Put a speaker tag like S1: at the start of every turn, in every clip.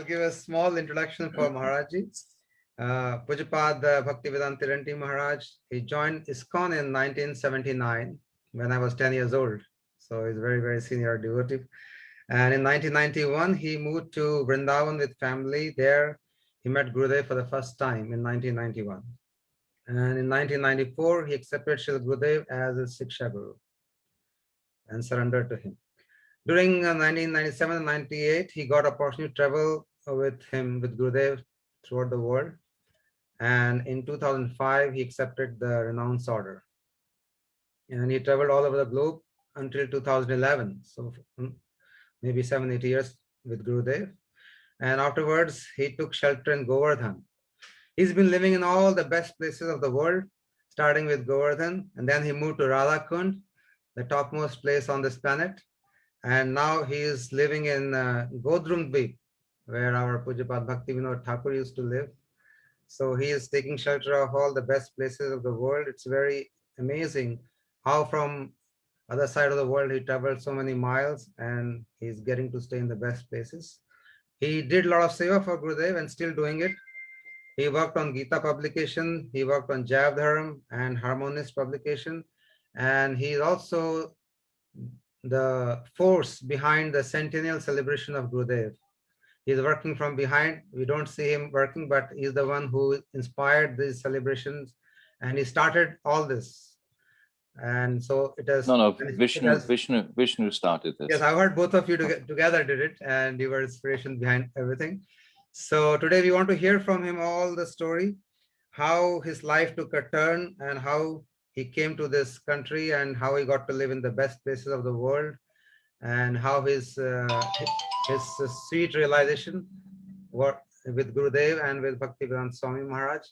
S1: give a small introduction for Maharajji. Pujapad Bhaktivedanta Tridandi Maharaj, he joined ISKCON in 1979 when I was 10 years old. So he's very, very senior devotee. And in 1991, he moved to Vrindavan with family. There, he met Gurudev for the first time in 1991. And in 1994, he accepted Srila Gurudev as his Siksha Guru and surrendered to him. During 1997 and 98, he got opportunity to travel with him, with Gurudev, throughout the world. And in 2005, he accepted the Renounce Order. And he traveled all over the globe until 2011. So maybe 7-8 years with Gurudev. And afterwards, he took shelter in Govardhan. He's been living in all the best places of the world, starting with Govardhan. And then he moved to Radhakund, the topmost place on this planet. And now he is living in Godrumdvip, where our Pujapad Bhaktivinoda Thakur used to live. So he is taking shelter of all the best places of the world. It's very amazing how from other side of the world he traveled so many miles and he's getting to stay in the best places. He did a lot of seva for Gurudev and still doing it. He worked on Gita publication, he worked on Jav Dharm and Harmonist publication, and he's also the force behind the centennial celebration of Gurudev. He's working from behind. We don't see him working, but he's the one who inspired these celebrations, and he started all this. And so it has.
S2: No, Vishnu started this.
S1: Yes, I heard both of you together did it, and you were inspiration behind everything. So today we want to hear from him all the story, how his life took a turn, and how he came to this country, and how he got to live in the best places of the world, and how his sweet realization with Gurudev and with Bhaktivedanta Swami Maharaj.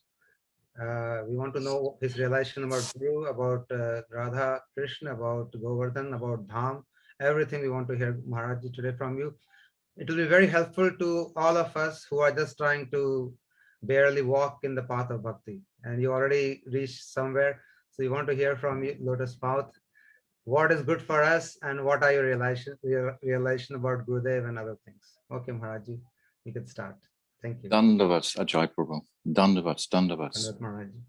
S1: We want to know his realization about Guru, about Radha Krishna, about Govardhan, about Dham, everything we want to hear Maharajji today from you. It will be very helpful to all of us who are just trying to barely walk in the path of bhakti. And you already reached somewhere. So we want to hear from you, Lotus Mouth, what is good for us and what are your realization about Gurudev and other things. Okay, Maharajji, we can start. Thank you.
S2: Dandavats, Ajay Prabhu. Dandavats.
S1: Dandavats, Maharajji.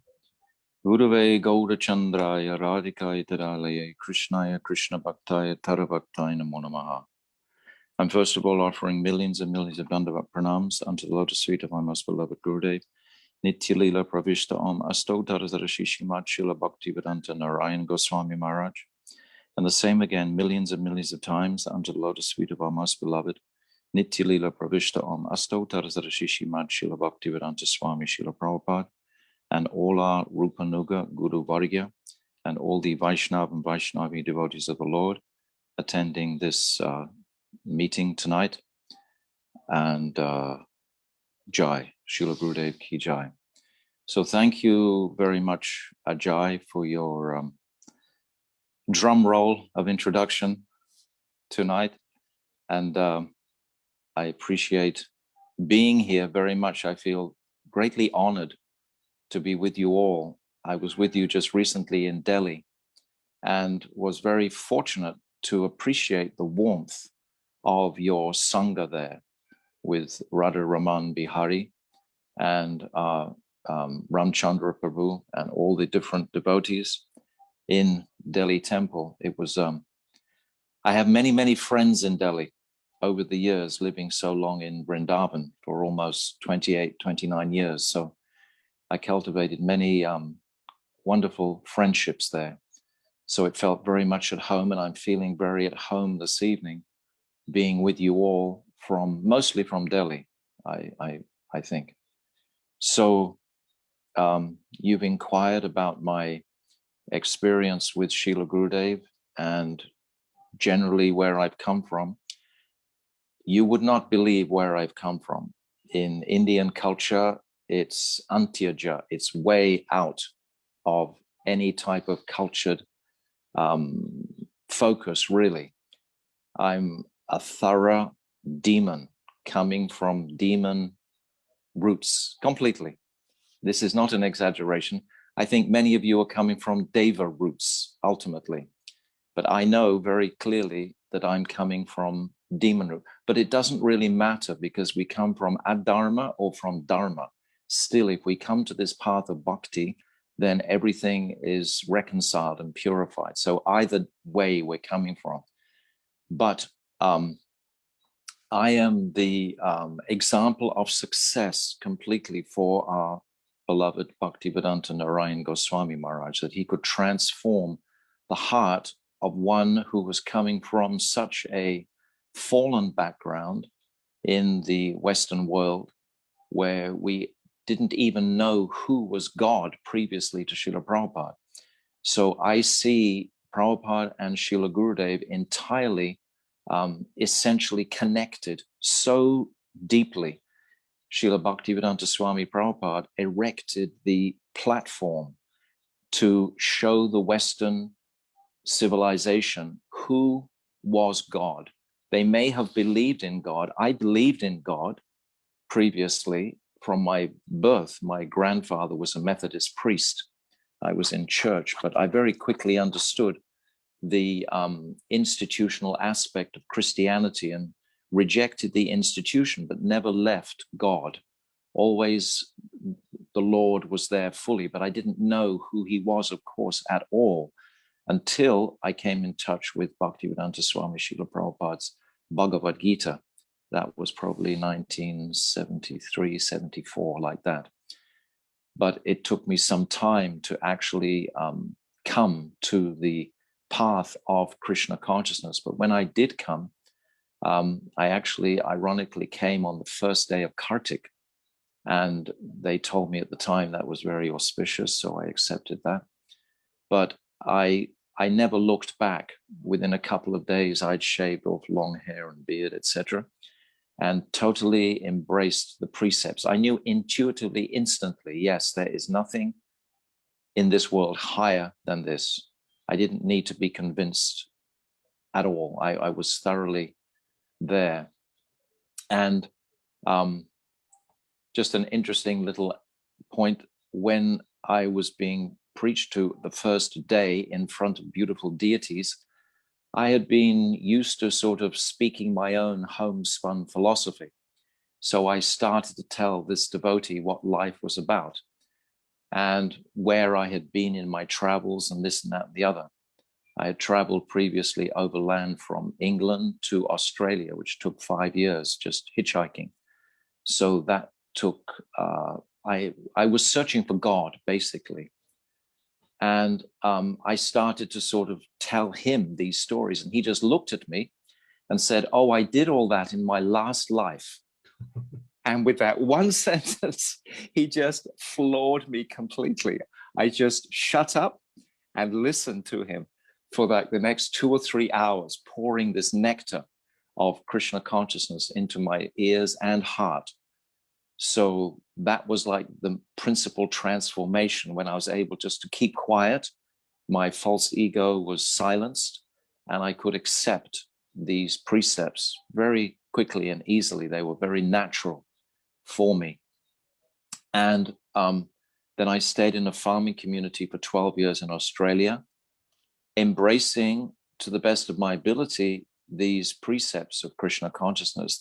S2: Gurave Gaura Chandraya Radhikaya Tadalaya Krishnaya Krishna Bhaktaya Tarabhaktaya Namo Namaha. I'm first of all offering millions and millions of Dandavat pranams unto the lotus feet of my most beloved Gurudev, Nitya Leela Pravishta Om Asto Dharazarashishi Machila Bhaktivedanta Narayan Goswami Maharaj. And the same again, millions and millions of times unto the lotus feet of our most beloved, Nitya Leela Pravishta Om Asto Dharazarashishi Machila Bhaktivedanta Swami Srila Prabhupada, and all our Rupanuga Guru Vargya, and all the Vaishnav and Vaishnavi devotees of the Lord attending this meeting tonight, and Jai, Srila Gurudev Ki Jai. So thank you very much, Ajay, for your drum roll of introduction tonight. And I appreciate being here very much. I feel greatly honored to be with you all. I was with you just recently in Delhi and was very fortunate to appreciate the warmth of your Sangha there with Radha Raman Bihari and Ramchandra Prabhu and all the different devotees in Delhi temple. It was, I have many, many friends in Delhi over the years, living so long in Vrindavan for almost 28, 29 years. So I cultivated many wonderful friendships there. So it felt very much at home, and I'm feeling very at home this evening, being with you all mostly from Delhi, I think. So you've inquired about my experience with Srila Gurudev and generally where I've come from. You would not believe where I've come from. In Indian culture, it's antyaja, it's way out of any type of cultured focus, really. I'm a thorough demon coming from demon roots completely. This is not an exaggeration. I think many of you are coming from Deva roots ultimately, but I know very clearly that I'm coming from demon route. But it doesn't really matter, because we come from adharma or from dharma. Still, if we come to this path of bhakti, then everything is reconciled and purified. So either way we're coming from. But I am the example of success completely for our beloved Bhaktivedanta Narayan Goswami Maharaj, that he could transform the heart of one who was coming from such a fallen background in the Western world, where we didn't even know who was God previously to Srila Prabhupada. So I see Prabhupada and Srila Gurudev entirely essentially connected so deeply. Srila Bhaktivedanta Swami Prabhupada erected the platform to show the Western civilization who was God. They may have believed in God. I believed in God previously from my birth. My grandfather was a Methodist priest. I was in church, but I very quickly understood the institutional aspect of Christianity and rejected the institution, but never left God. Always the Lord was there fully, but I didn't know who he was, of course, at all, until I came in touch with Bhaktivedanta Swami Srila Prabhupada's Bhagavad Gita. That was probably 1973, 74, like that. But it took me some time to actually come to the path of Krishna consciousness. But when I did come, I actually ironically came on the first day of Kartik, and they told me at the time that was very auspicious, so I accepted that. But I never looked back. Within a couple of days, I'd shaved off long hair and beard, etc., and totally embraced the precepts. I knew intuitively, instantly, yes, there is nothing in this world higher than this. I didn't need to be convinced at all. I was thoroughly there. And just an interesting little point, when I was being preached to the first day in front of beautiful deities, I had been used to sort of speaking my own homespun philosophy. So I started to tell this devotee what life was about and where I had been in my travels and this and that and the other. I had traveled previously overland from England to Australia, which took 5 years just hitchhiking. So that took, I was searching for God, basically. And I started to sort of tell him these stories, and he just looked at me and said, "Oh, I did all that in my last life." And with that one sentence, he just floored me completely. I just shut up and listened to him for like the next 2 or 3 hours, pouring this nectar of Krishna consciousness into my ears and heart. So that was like the principal transformation, when I was able just to keep quiet. My false ego was silenced, and I could accept these precepts very quickly and easily. They were very natural for me. And then I stayed in a farming community for 12 years in Australia, embracing to the best of my ability these precepts of Krishna consciousness.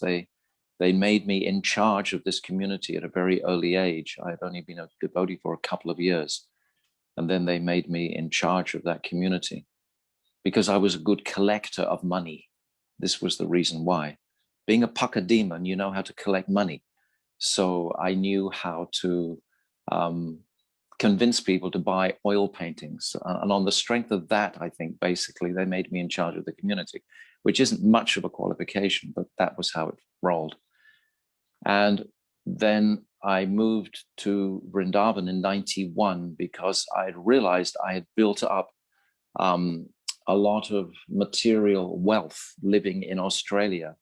S2: They made me in charge of this community at a very early age. I had only been a devotee for a couple of years. And then they made me in charge of that community because I was a good collector of money. This was the reason why. Being a Paka demon, you know how to collect money. So I knew how to convince people to buy oil paintings. And on the strength of that, I think, basically, they made me in charge of the community, which isn't much of a qualification, but that was how it rolled. And then I moved to Vrindavan in 91 because I had realized I had built up a lot of material wealth living in Australia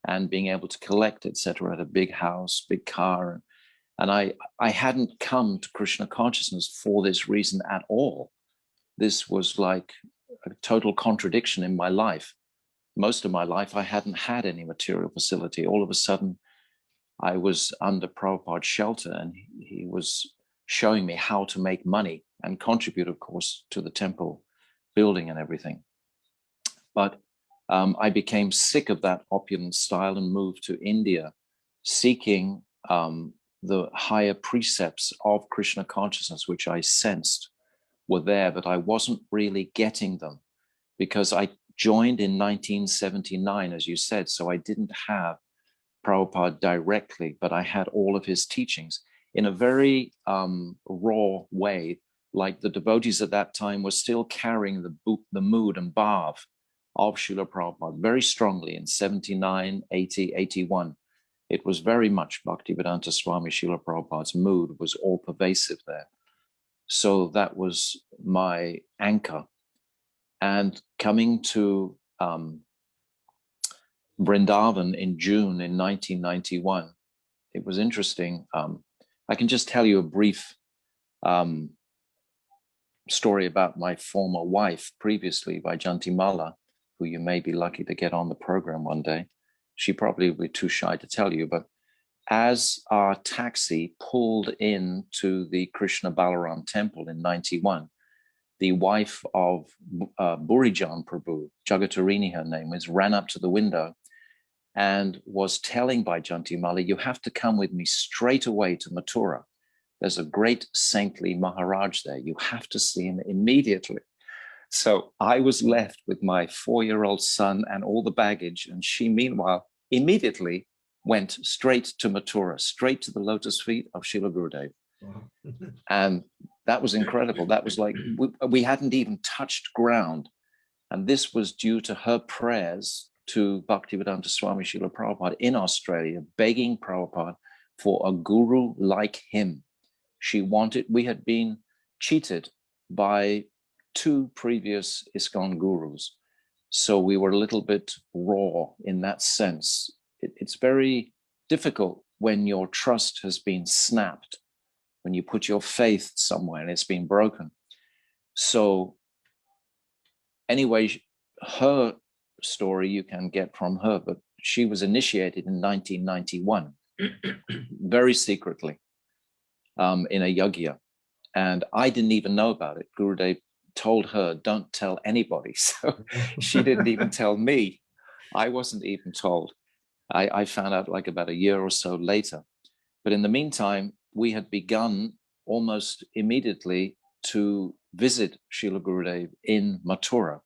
S2: and being able to collect, etc., at a big house, big car. And I hadn't come to Krishna consciousness for this reason at all. This was like a total contradiction in my life. Most of my life, I hadn't had any material facility. All of a sudden, I was under Prabhupada's shelter, and he was showing me how to make money and contribute, of course, to the temple building and everything. But I became sick of that opulent style and moved to India, seeking the higher precepts of Krishna consciousness, which I sensed were there, but I wasn't really getting them because I joined in 1979, as you said, so I didn't have Prabhupada directly, but I had all of his teachings in a very raw way, like the devotees at that time were still carrying the mood and bhav of Srila Prabhupada very strongly in 79, 80, 81. It was very much Bhaktivedanta Swami Srila Prabhupada's mood was all pervasive there. So that was my anchor. And coming to Vrindavan in June in 1991, it was interesting. I can just tell you a brief story about my former wife previously, Vajantimala, who you may be lucky to get on the program one day. She probably would be too shy to tell you, but as our taxi pulled into the Krishna Balaram temple in 91, the wife of Burijan Prabhu, Jagatarini her name is, ran up to the window and was telling Vajantimala, you have to come with me straight away to Mathura. There's a great saintly Maharaj there. You have to see him immediately. So I was left with my 4-year-old son and all the baggage. And she, meanwhile, immediately went straight to Mathura, straight to the lotus feet of Srila Gurudev. Wow. And that was incredible. That was like, we hadn't even touched ground. And this was due to her prayers to Bhaktivedanta Swami Srila Prabhupada in Australia, begging Prabhupada for a guru like him. She wanted, we had been cheated by 2 previous ISKCON gurus. So we were a little bit raw in that sense. It's very difficult when your trust has been snapped, when you put your faith somewhere and it's been broken. So anyway, her story you can get from her, but she was initiated in 1991, very secretly, in a yagya. And I didn't even know about it. Gurudev told her, don't tell anybody. So she didn't even tell me. I wasn't even told. I found out like about a year or so later. But in the meantime, we had begun almost immediately to visit Srila Gurudev in Mathura.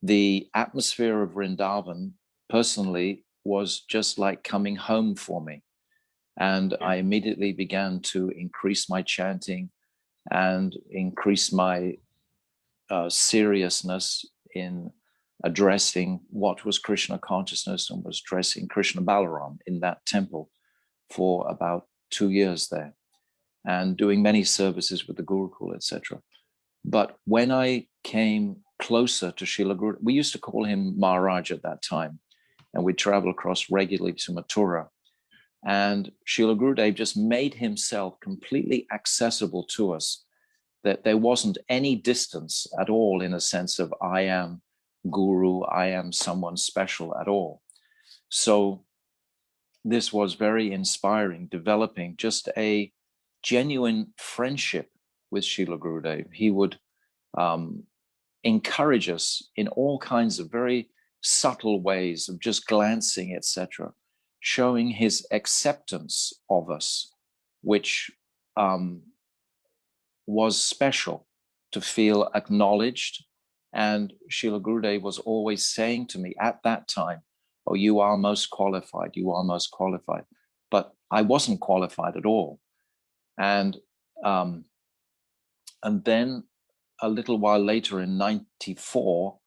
S2: The atmosphere of Vrindavan, personally, was just like coming home for me. And I immediately began to increase my chanting and increase my seriousness in addressing what was Krishna consciousness, and was addressing Krishna Balaram in that temple for about 2 years there, and doing many services with the Gurukul, etc. But when I came closer to Srila Gurudev, we used to call him Maharaj at that time, and we'd travel across regularly to Mathura. And Srila Gurudev just made himself completely accessible to us, that there wasn't any distance at all in a sense of I am guru, I am someone special at all. So this was very inspiring, developing just a genuine friendship with Srila Gurudev. He would encourage us in all kinds of very subtle ways of just glancing, etc., showing his acceptance of us, which was special to feel acknowledged. And Srila Gurudev was always saying to me at that time, oh, you are most qualified, you are most qualified. But I wasn't qualified at all. And then a little while later in 94,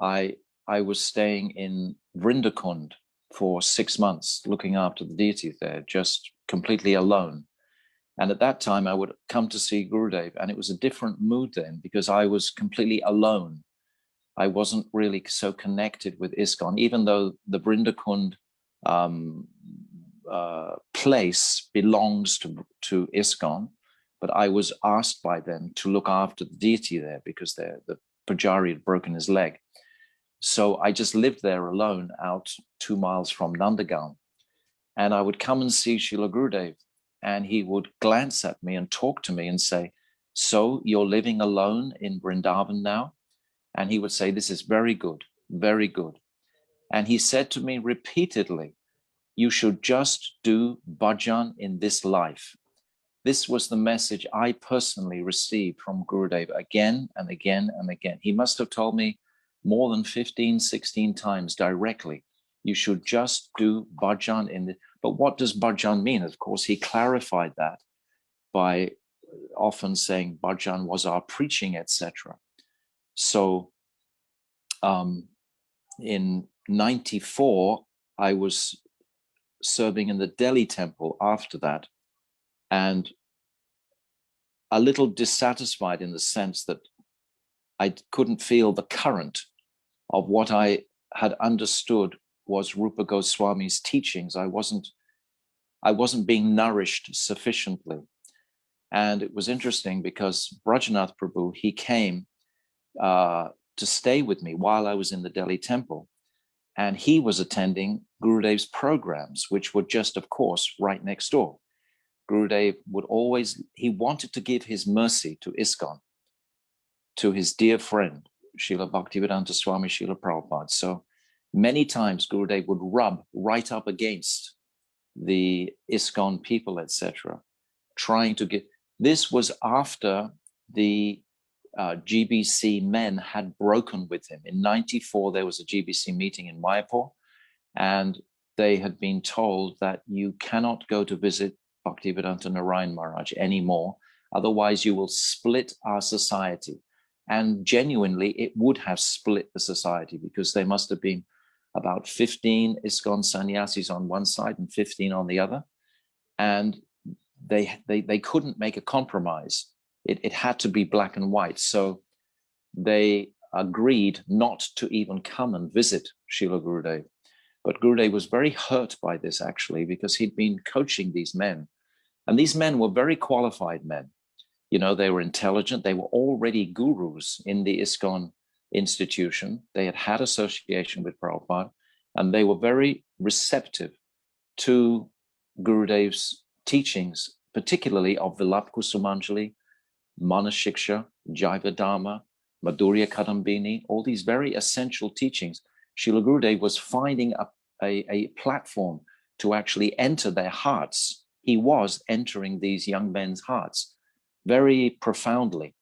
S2: I was staying in Vrindakund for 6 months, looking after the deities there, just completely alone. And at that time, I would come to see Gurudev, and it was a different mood then, because I was completely alone. I wasn't really so connected with ISKCON, even though the Vrindakund place belongs to ISKCON, but I was asked by them to look after the deity there because the Pujari had broken his leg. So I just lived there alone out 2 miles from Nandagaon. And I would come and see Srila Gurudev, and he would glance at me and talk to me and say, so you're living alone in Vrindavan now? And he would say, this is very good. very good. And he said to me repeatedly, you should just do bhajan in this life. This was the message I personally received from Gurudev again and again and again. He must have told me more than 15, 16 times directly, you should just do bhajan in the, but what does bhajan mean? Of course, he clarified that by often saying bhajan was our preaching, etc. So in 94, I was serving in the Delhi temple after that, and a little dissatisfied in the sense that I couldn't feel the current of what I had understood was Rupa Goswami's teachings. I wasn't being nourished sufficiently. And it was interesting because Brajanath Prabhu, he came to stay with me while I was in the Delhi temple. And he was attending Gurudev's programs, which were just, of course, right next door. Gurudev would always, he wanted to give his mercy to ISKCON, to his dear friend, Srila Bhaktivedanta Swami Srila Prabhupada. So many times Gurudev would rub right up against the ISKCON people, etc., trying to get, this was after the GBC men had broken with him. In 94, there was a GBC meeting in Mayapur, and they had been told that you cannot go to visit Bhaktivedanta Narayan Maharaj anymore, otherwise you will split our society. And genuinely, it would have split the society, because there must have been about 15 ISKCON sannyasis on one side and 15 on the other. And they couldn't make a compromise. It had to be black and white. So they agreed not to even come and visit Srila Gurudev. But Gurudev was very hurt by this, actually, because he'd been coaching these men. And these men were very qualified men. You know, they were intelligent. They were already gurus in the ISKCON institution. They had had association with Prabhupada, and they were very receptive to Gurudev's teachings, particularly of Vilapa Kusumanjali, Manashiksha, Jaiva Dharma, Madhurya Kadambini, all these very essential teachings. Srila Gurudev was finding a platform to actually enter their hearts. He was entering these young men's hearts very profoundly.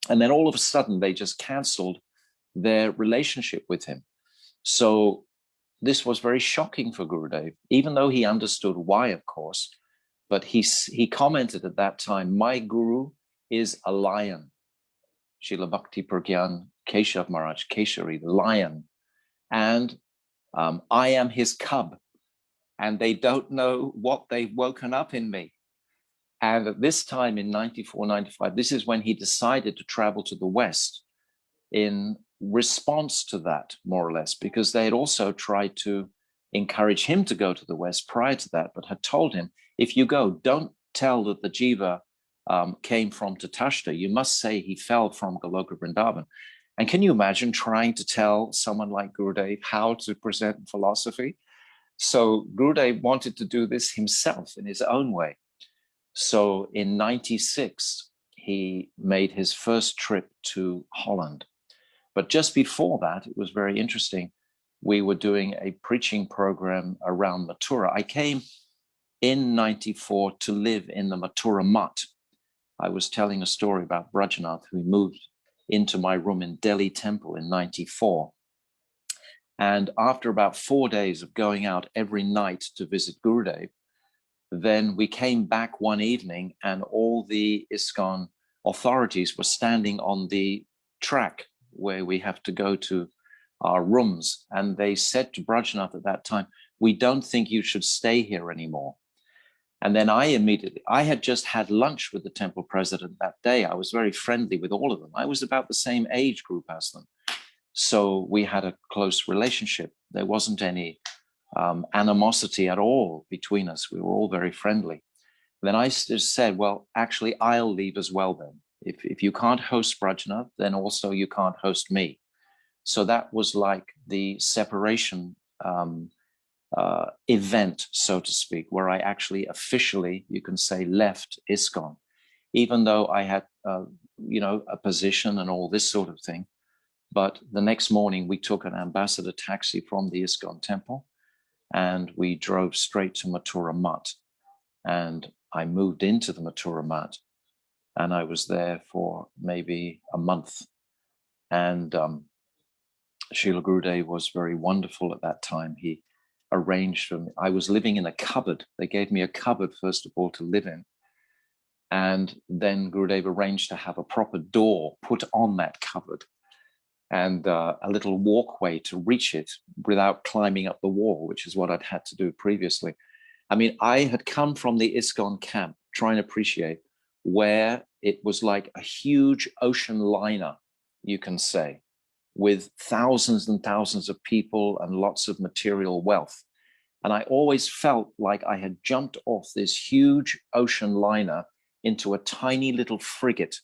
S2: And then all of a sudden, they just canceled their relationship with him. So this was very shocking for Gurudev, even though he understood why, of course. But he commented at that time, my guru is a lion. Srila Bhakti Pragyan Keshav Maharaj, Keshari, the lion. And I am his cub. And they don't know what they've woken up in me. And at this time in 94, 95, this is when he decided to travel to the West in response to that, more or less, because they had also tried to encourage him to go to the West prior to that, but had told him, if you go, don't tell that the Jiva came from Tatashta. You must say he fell from Goloka Vrindavan. And can you imagine trying to tell someone like Gurudev how to present philosophy? So Gurudev wanted to do this himself in his own way. So in 96, he made his first trip to Holland. But just before that, it was very interesting. We were doing a preaching program around Mathura. I came in 94 to live in the Mathura Mutt. I was telling a story about Brajanath, who moved into my room in Delhi temple in 94. And after about 4 days of going out every night to visit Gurudev, then we came back one evening and all the ISKCON authorities were standing on the track where we have to go to our rooms. And they said to Brajanath at that time, we don't think you should stay here anymore. And then I had just had lunch with the temple president that day. I was very friendly with all of them. I was about the same age group as them. So we had a close relationship. There wasn't any animosity at all between us. We were all very friendly. Then I just said, well, actually, I'll leave as well then. If you can't host Brajanath, then also you can't host me. So that was like the separation event, so to speak, where I actually officially, you can say, left ISKCON, even though I had, a position and all this sort of thing. But the next morning, we took an ambassador taxi from the ISKCON temple, and we drove straight to Mathura Mutt. And I moved into the Mathura Mutt, and I was there for maybe a month. And Srila Gurudev was very wonderful at that time. He arranged for me. I was living in a cupboard. They gave me a cupboard, first of all, to live in. And then Gurudev arranged to have a proper door put on that cupboard and a little walkway to reach it without climbing up the wall, which is what I'd had to do previously. I mean, I had come from the ISKCON camp trying to appreciate where it was like a huge ocean liner, you can say, with thousands and thousands of people and lots of material wealth. And I always felt like I had jumped off this huge ocean liner into a tiny little frigate,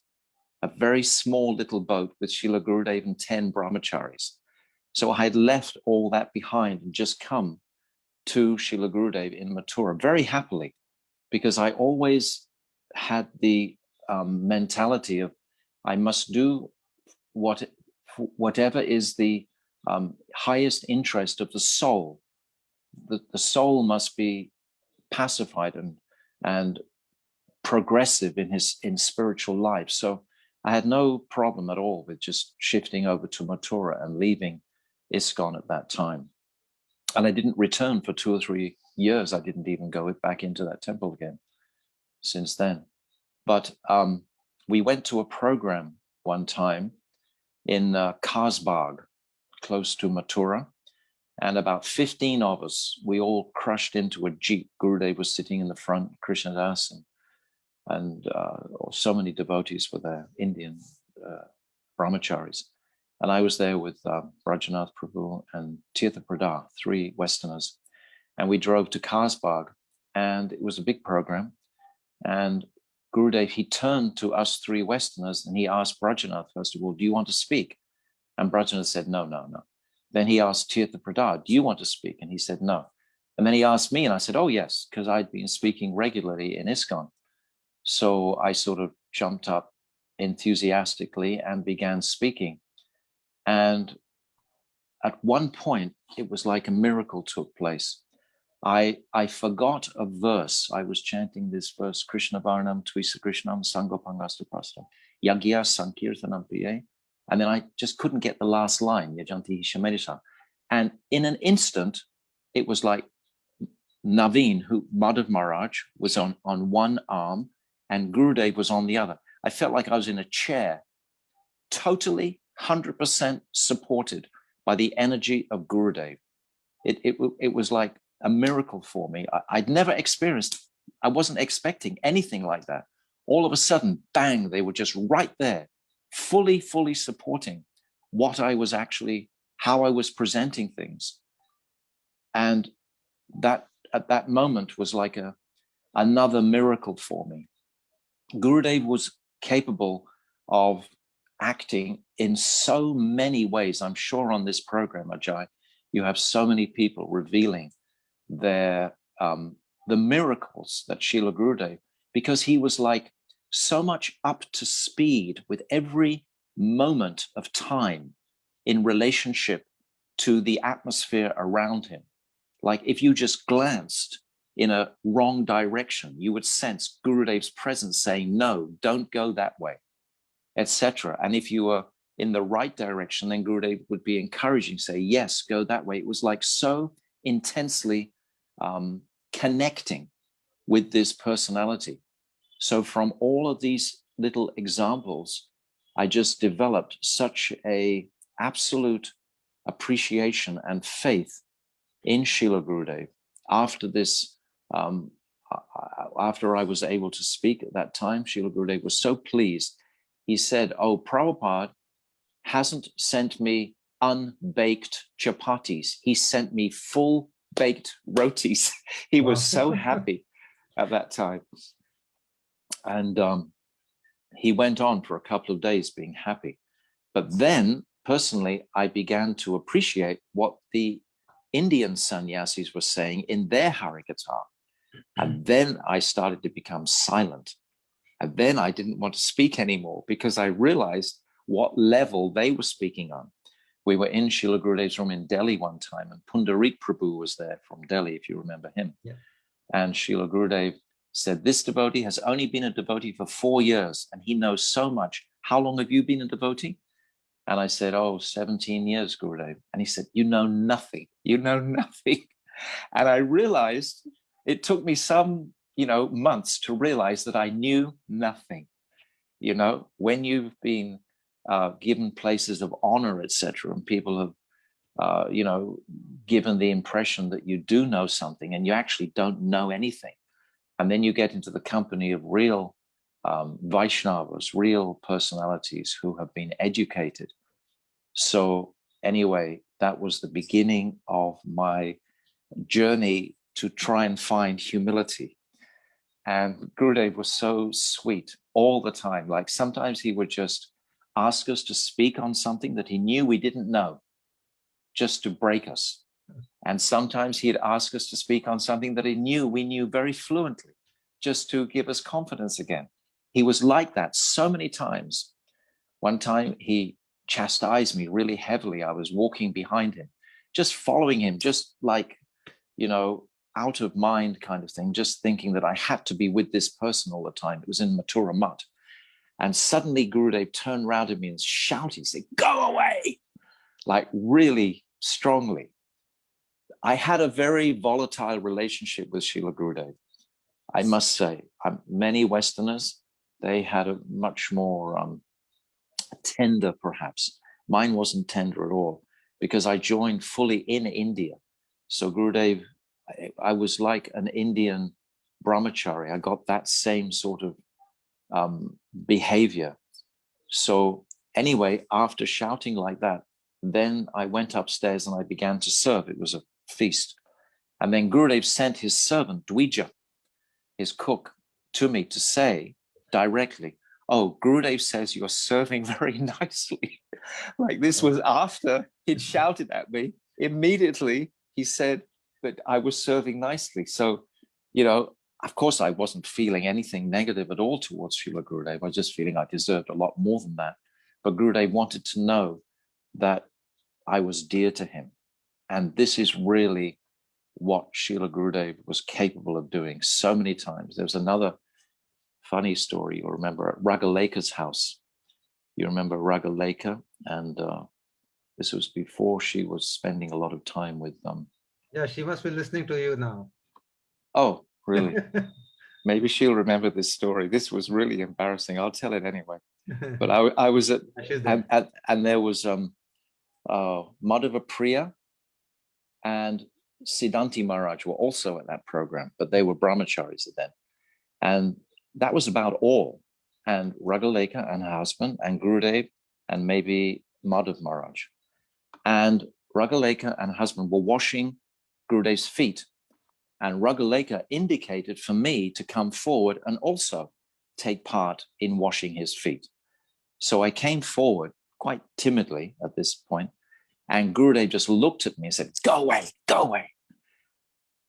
S2: a very small little boat with Srila Gurudev and 10 brahmacharis. So I had left all that behind and just come to Srila Gurudev in Mathura very happily, because I always had the mentality of I must do whatever is the highest interest of the soul. The soul must be pacified and progressive in spiritual life. So I had no problem at all with just shifting over to Mathura and leaving ISKCON at that time. And I didn't return for 2 or 3 years. I didn't even go back into that temple again since then. But we went to a program one time in Kasbagh, close to Mathura. And about 15 of us, we all crushed into a jeep. Gurudev was sitting in the front, Krishnadas, and so many devotees were there, Indian brahmacharis. And I was there with Brajanath Prabhu and Tirtha Pradha, 3 Westerners. And we drove to Kasbagh, and it was a big program. And Gurudev, he turned to us 3 Westerners and he asked Brajanath, first of all, do you want to speak? And Brajanath said, no, no, no. Then he asked Tirtha Pradha, do you want to speak? And he said, no. And then he asked me, and I said, oh, yes, because I'd been speaking regularly in ISKCON. So I sort of jumped up enthusiastically and began speaking. And at one point, it was like a miracle took place. I forgot a verse. I was chanting this verse, Krishna Varnam, Tvisa Krishnam, Sangopangastapastam, Yagya Sankirtanam Piye. And then I just couldn't get the last line, Yajanti Hishamedisha. And in an instant, it was like Naveen, Madhav Maharaj, was on one arm and Gurudev was on the other. I felt like I was in a chair, totally 100% supported by the energy of Gurudev. It was like a miracle for me. I'd never experienced, I wasn't expecting anything like that. All of a sudden, bang, they were just right there, fully supporting what I was actually, how I was presenting things. And that at that moment was like another miracle for me. Gurudev was capable of acting in so many ways. I'm sure on this program, Ajay, you have so many people revealing the miracles that Srila Gurudev, because he was like so much up to speed with every moment of time in relationship to the atmosphere around him. Like if you just glanced in a wrong direction, you would sense Gurudev's presence saying, no, don't go that way, etc. And if you were in the right direction, then Gurudev would be encouraging, say, yes, go that way. It was like so intensely connecting with this personality. So from all of these little examples, I just developed such a absolute appreciation and faith in Srila Gurudev. After this, after I was able to speak at that time, Srila Gurudev was so pleased. He said, oh, Prabhupada hasn't sent me unbaked chapatis. He sent me full baked rotis. He was so happy at that time. And he went on for a couple of days being happy. But then, personally, I began to appreciate what the Indian sannyasis were saying in their Harikatha. And then I started to become silent. And then I didn't want to speak anymore because I realized what level they were speaking on. we were in Srila Gurudev's room in Delhi one time, and Pundarik Prabhu was there from Delhi, if you remember him.
S1: Yeah.
S2: And Srila Gurudev said, this devotee has only been a devotee for 4 years, and he knows so much. How long have you been a devotee? And I said, 17 years, Gurudev. And he said, you know nothing. You know nothing. And I realized it took me some, months to realize that I knew nothing. When you've been given places of honor, etc., and people have, given the impression that you do know something and you actually don't know anything. And then you get into the company of real Vaishnavas, real personalities who have been educated. So anyway, that was the beginning of my journey to try and find humility. And Gurudev was so sweet all the time. Like sometimes he would just ask us to speak on something that he knew we didn't know, just to break us. And sometimes he'd ask us to speak on something that he knew we knew very fluently, just to give us confidence again. He was like that so many times. One time he chastised me really heavily. I was walking behind him, just following him, just like, out of mind kind of thing, just thinking that I had to be with this person all the time. It was in Mathura Mutt. And suddenly Gurudev turned around at me and shouted, he said, go away, like really strongly. I had a very volatile relationship with Srila Gurudev. I must say, many Westerners, they had a much more tender, perhaps. Mine wasn't tender at all because I joined fully in India. So Gurudev, I was like an Indian brahmachari. I got that same sort of behavior. So anyway, after shouting like that, then I went upstairs and I began to serve. It was a feast. And then Gurudev sent his servant, Dvija, his cook, to me to say directly, oh, Gurudev says you're serving very nicely. Like this was after he'd shouted at me. Immediately, he said that I was serving nicely. So, of course, I wasn't feeling anything negative at all towards Srila Gurudev. I was just feeling I deserved a lot more than that. But Gurudev wanted to know that I was dear to him. And this is really what Srila Gurudev was capable of doing so many times. There was another funny story you'll remember at Ragaleka's house. You remember Ragaleka? And this was before she was spending a lot of time with them.
S1: Yeah, she must be listening to you now.
S2: Oh, really? Maybe she'll remember this story. This was really embarrassing. I'll tell it anyway. But I was at, and there was Madhava Priya and Siddhanti Maharaj were also at that program, but they were brahmacharis then. And that was about all. And Ragaleka and her husband and Gurudev and maybe Madhav Maharaj. And Ragaleka and her husband were washing Gurudev's feet. And Ragaleka indicated for me to come forward and also take part in washing his feet. So I came forward quite timidly at this point, and Gurudev just looked at me and said, go away, go away.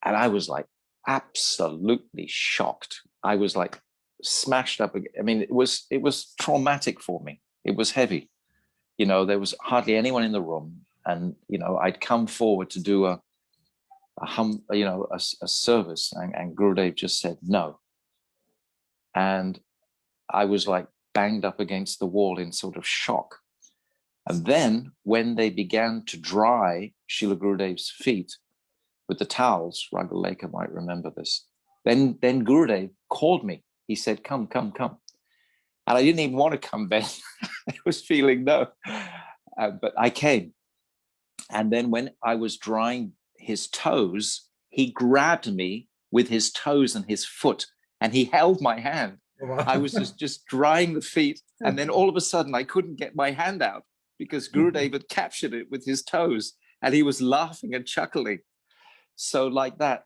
S2: And I was like absolutely shocked. I was like smashed up. I mean, it was traumatic for me. It was heavy. There was hardly anyone in the room. And, I'd come forward to do a service, and Gurudev just said no. And I was like banged up against the wall in sort of shock. And then when they began to dry Srila Gurudev's feet with the towels, Ragaleka might remember this, then Gurudev called me. He said, come, come, come. And I didn't even want to come then. I was feeling no. But I came. And then when I was drying his toes, he grabbed me with his toes and his foot, and he held my hand. Wow. I was just drying the feet, and then all of a sudden I couldn't get my hand out because Gurudev had captured it with his toes, and he was laughing and chuckling. So like that,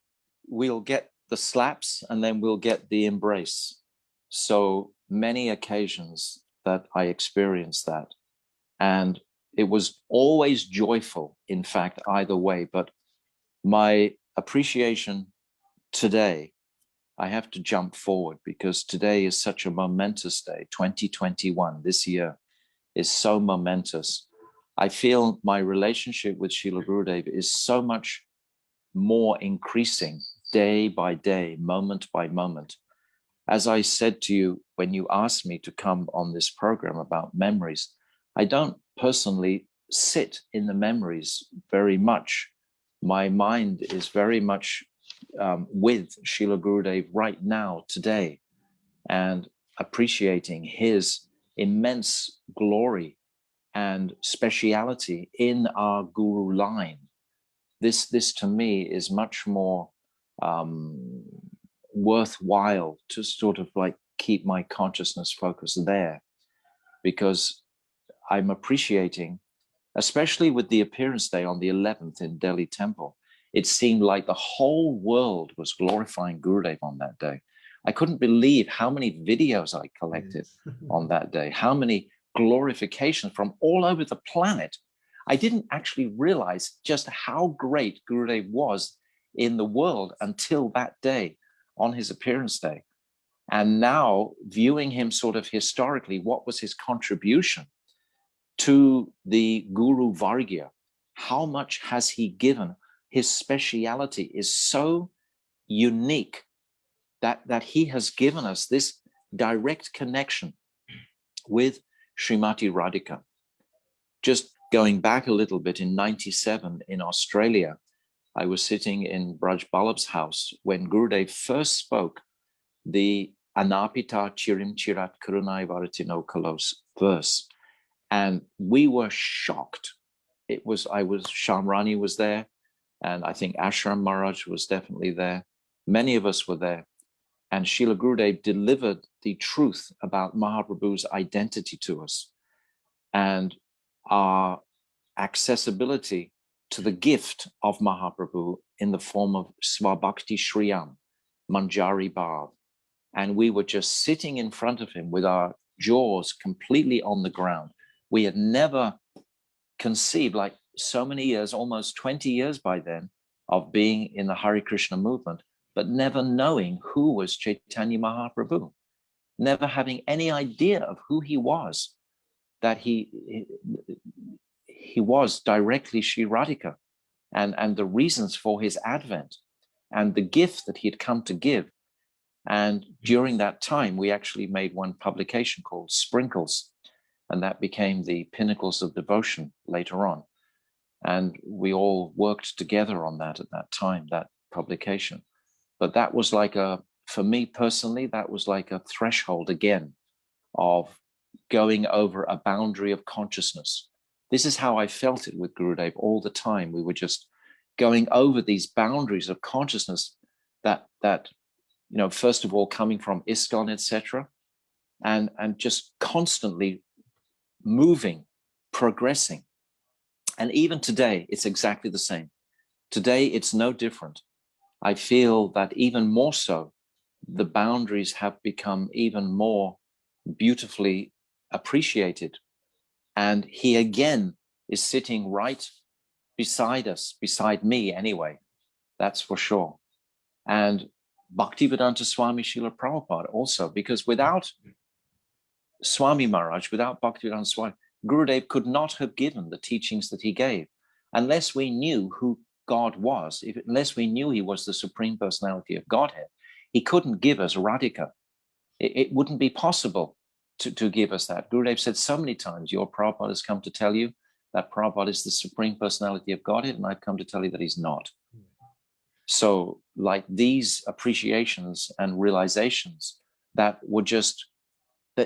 S2: we'll get the slaps and then we'll get the embrace. So many occasions that I experienced that, and it was always joyful, in fact, either way. But my appreciation today, I have to jump forward because today is such a momentous day. 2021, this year is so momentous. I feel my relationship with Srila Gurudev is so much more increasing day by day, moment by moment. As I said to you, when you asked me to come on this program about memories, I don't personally sit in the memories very much. My mind is very much with Srila Gurudev right now, today, and appreciating his immense glory and speciality in our Guru line. This to me is much more worthwhile to sort of like keep my consciousness focused there, because I'm appreciating, especially with the appearance day on the 11th in Delhi Temple, it seemed like the whole world was glorifying Gurudev on that day. I couldn't believe how many videos I collected on that day, how many glorifications from all over the planet. I didn't actually realize just how great Gurudev was in the world until that day on his appearance day. And now viewing him sort of historically, what was his contribution to the Guru Vargya? How much has he given? His speciality is so unique that he has given us this direct connection with Srimati Radhika. Just going back a little bit, in 97 in Australia, I was sitting in Braj Ballabh's house when Gurudev first spoke the Anapita Chirim Chirat Karunai Varatino Kalos verse. And we were shocked. Shamrani was there, and I think Ashram Maharaj was definitely there. Many of us were there. And Srila Gurudev delivered the truth about Mahaprabhu's identity to us and our accessibility to the gift of Mahaprabhu in the form of Swabhakti Shriyam, Manjari Bhav. And we were just sitting in front of him with our jaws completely on the ground. We had never conceived, like so many years, almost 20 years by then, of being in the Hare Krishna movement, but never knowing who was Chaitanya Mahaprabhu, never having any idea of who he was, that he was directly Sri Radhika, and the reasons for his advent, and the gift that he had come to give. And during that time, we actually made one publication called Sprinkles, and that became the Pinnacles of Devotion later on. And we all worked together on that at that time, that publication. But that was like for me personally, that was like a threshold again of going over a boundary of consciousness. This is how I felt it with Gurudev all the time. We were just going over these boundaries of consciousness that first of all, coming from ISKCON, etc., and just constantly moving, progressing. And even today, it's exactly the same. Today, it's no different. I feel that even more so, the boundaries have become even more beautifully appreciated. And he again is sitting right beside us, beside me anyway, that's for sure. And Bhaktivedanta Swami Srila Prabhupada also, because without Swami Maharaj, without Bhaktivedanta Swami, Gurudev could not have given the teachings that he gave unless we knew who God was, unless we knew he was the Supreme Personality of Godhead. He couldn't give us Radhika. It wouldn't be possible to give us that. Gurudev said so many times, your Prabhupada has come to tell you that Prabhupada is the Supreme Personality of Godhead, and I've come to tell you that he's not. So like these appreciations and realizations that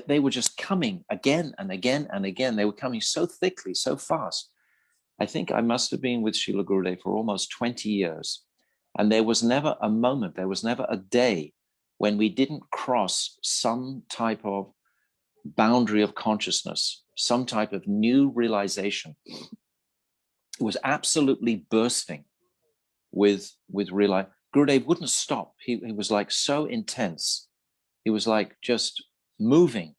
S2: they were just coming again and again and again. They were coming so thickly, so fast. I think I must have been with Srila Gurudev for almost 20 years. And there was never a moment, there was never a day when we didn't cross some type of boundary of consciousness, some type of new realization. It was absolutely bursting with realization. Gurudev wouldn't stop. He was like so intense. He was like just moving.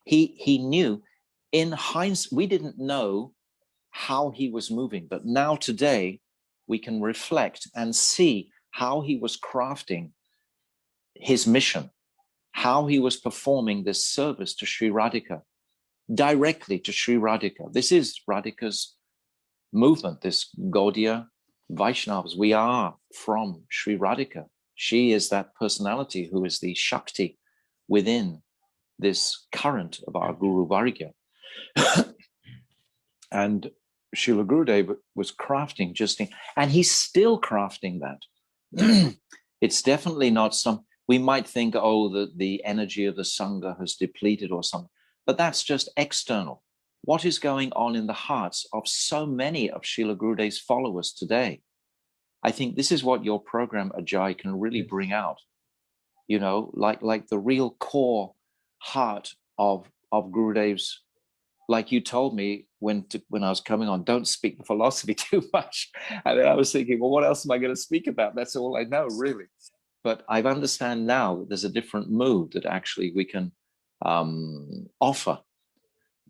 S2: He knew in hindsight, we didn't know how he was moving, but now today we can reflect and see how he was crafting his mission, how he was performing this service to Sri Radhika, directly to Sri Radhika. This is Radhika's movement, this Gaudiya Vaishnavas. We are from Sri Radhika. She is that personality who is the Shakti within this current of our Guru Vargya. And Srila Gurudev was crafting and he's still crafting that. It's definitely not we might think, oh, the energy of the Sangha has depleted or something, but that's just external. What is going on in the hearts of so many of Srila Gurudev's followers today? I think this is what your program, Ajay, can really bring out, like the real core heart of Gurudev's. Like you told me when I was coming on, don't speak the philosophy too much. And then I was thinking, well, what else am I going to speak about? That's all I know, really. But I understand now that there's a different mood that actually we can offer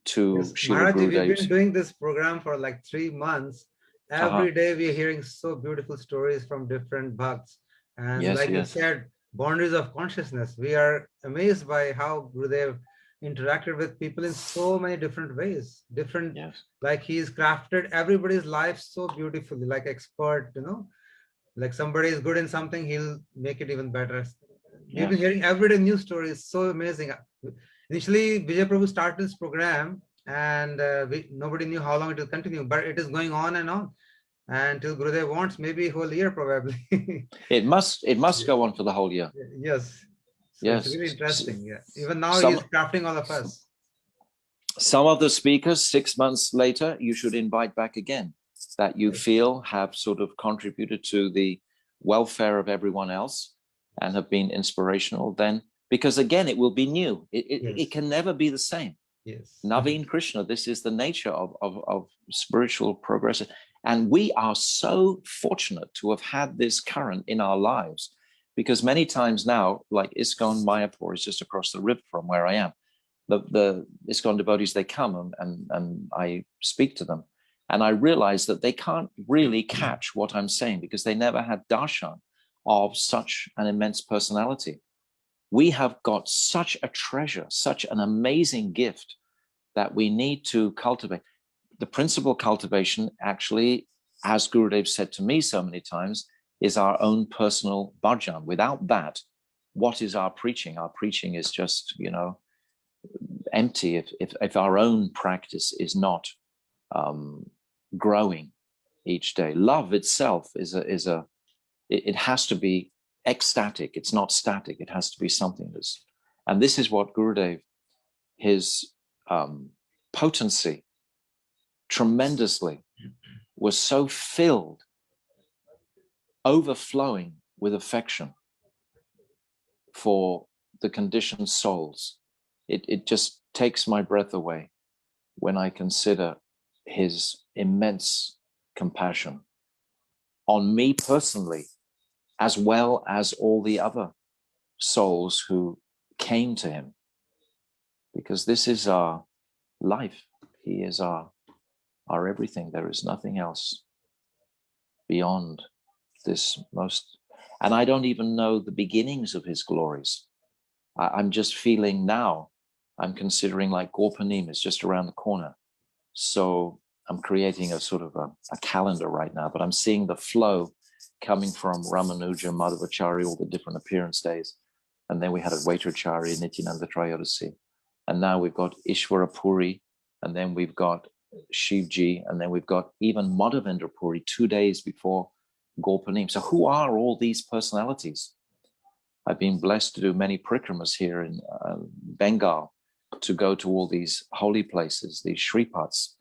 S2: to Srila
S1: Maharaj,
S2: Gurudev's.
S1: we've been doing this program for like 3 months. Every day we're hearing so beautiful stories from different bhakts. And you said, boundaries of consciousness. We are amazed by how Gurudev interacted with people in so many different ways. Like he's crafted everybody's life so beautifully, like expert, like somebody is good in something, he'll make it even better. We've been hearing everyday news stories, so amazing. Initially, Vijay Prabhu started this program and nobody knew how long it will continue, but it is going on and on. And till Gurudev wants, maybe a whole year probably.
S2: It must go on for the whole year.
S1: Yes. So
S2: yes.
S1: It's really interesting. Yeah. Even now he's crafting all of us.
S2: Some of the speakers 6 months later, you should invite back again, that you feel have sort of contributed to the welfare of everyone else and have been inspirational then, because again, it will be new. It can never be the same.
S1: Yes.
S2: Naveen Krishna, this is the nature of spiritual progress. And we are so fortunate to have had this current in our lives, because many times now, like ISKCON Mayapur is just across the river from where I am. The ISKCON devotees, they come and I speak to them. And I realize that they can't really catch what I'm saying because they never had darshan of such an immense personality. We have got such a treasure, such an amazing gift that we need to cultivate. The principal cultivation, actually, as Gurudev said to me so many times, is our own personal bhajan. Without that, what is our preaching? Our preaching is just, empty if our own practice is not growing each day. Love itself it has to be ecstatic. It's not static. It has to be something and this is what Gurudev, his potency tremendously was so filled, overflowing with affection for the conditioned souls. It just takes my breath away when I consider his immense compassion on me personally, as well as all the other souls who came to him. Because this is our life. He is our everything. There is nothing else beyond this most. And I don't even know the beginnings of his glories. I'm just feeling now, I'm considering like Gorpanim is just around the corner. So I'm creating a sort of a calendar right now, but I'm seeing the flow coming from Ramanuja, Madhavacharya, all the different appearance days. And then we had Advaitacharya, Nityananda Trayodasi. And now we've got Ishvara Puri, and then we've got Shivji, and then we've got even Madhavendra Puri 2 days before Gorpanim. So who are all these personalities? I've been blessed to do many parikramas here in Bengal, to go to all these holy places, these Sripads.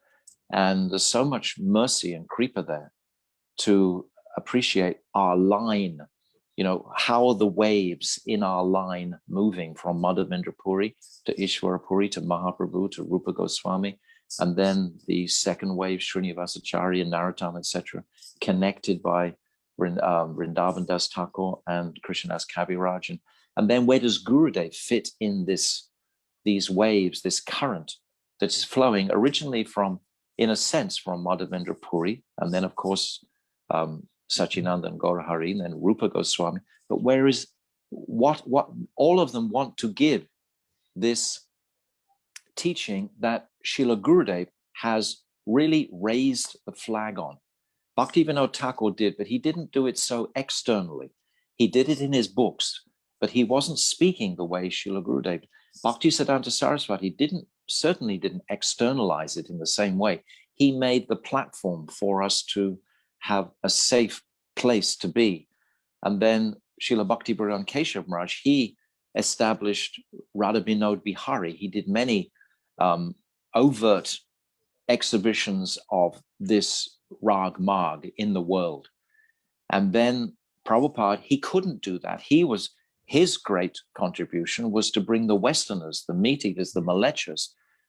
S2: And there's so much mercy and kripa there to appreciate our line. How are the waves in our line moving from Madhavendra Puri to Ishvara Puri to Mahaprabhu to Rupa Goswami, and then the second wave, Srinivasacharya, Narottam, etc., connected by Vrindavan Das Thakur and Krishnadas Kaviraj. And then where does Gurudev fit in these waves, this current that is flowing originally from, in a sense, from Madhavendra Puri, and then of course Sachinanda and Gaurahari, and then Rupa Goswami. But where is what all of them want to give this teaching that Srila Gurudev has really raised the flag on. Bhaktivinoda Thakur did, but he didn't do it so externally. He did it in his books, but he wasn't speaking the way Srila Gurudev. Bhaktisiddhanta Saraswati certainly didn't externalize it in the same way. He made the platform for us to have a safe place to be. And then Srila Bhakti-Bharan Keshav Maharaj, he established Radha Vinod Bihari. He did many overt exhibitions of this Rag Marg in the world. And then Prabhupada, he couldn't do that. His great contribution was to bring the Westerners, the Meet-eaters, the Malechas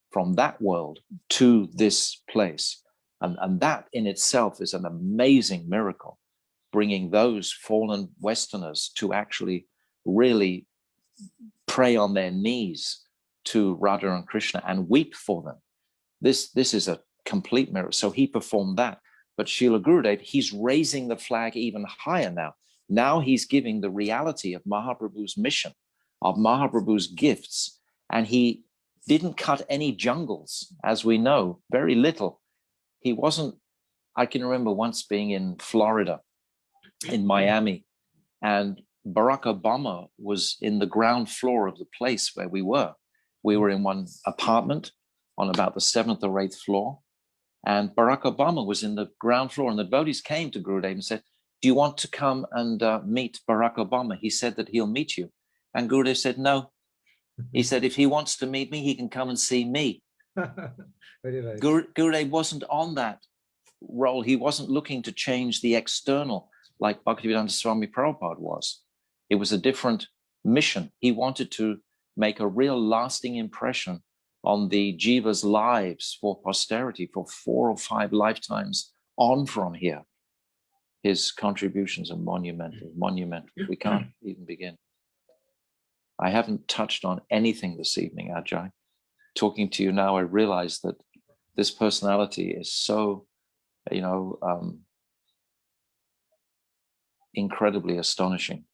S2: from that world to this place. And that in itself is an amazing miracle, bringing those fallen Westerners to actually really pray on their knees to Radha and Krishna and weep for them. This is a complete miracle. So he performed that. But Srila Gurudev, he's raising the flag even higher now. Now he's giving the reality of Mahaprabhu's mission, of Mahaprabhu's gifts. And he didn't cut any jungles, as we know, very little. He wasn't, I can remember once being in Florida, in Miami, and Barack Obama was in the ground floor of the place where we were. We were in one apartment on about the 7th or 8th floor. And Barack Obama was in the ground floor, and the devotees came to Gurudev and said, "Do you want to come and meet Barack Obama? He said that he'll meet you." And Gurudev said, "No." He said, "If he wants to meet me, he can come and see me."
S1: Very right.
S2: Gurudev wasn't on that role. He wasn't looking to change the external like Bhaktivedanta Swami Prabhupada was. It was a different mission. He wanted to make a real lasting impression on the Jiva's lives for posterity, for 4 or 5 lifetimes on from here. His contributions are monumental. We can't even begin. I haven't touched on anything this evening, Ajay. Talking to you now, I realize that this personality is so, incredibly astonishing.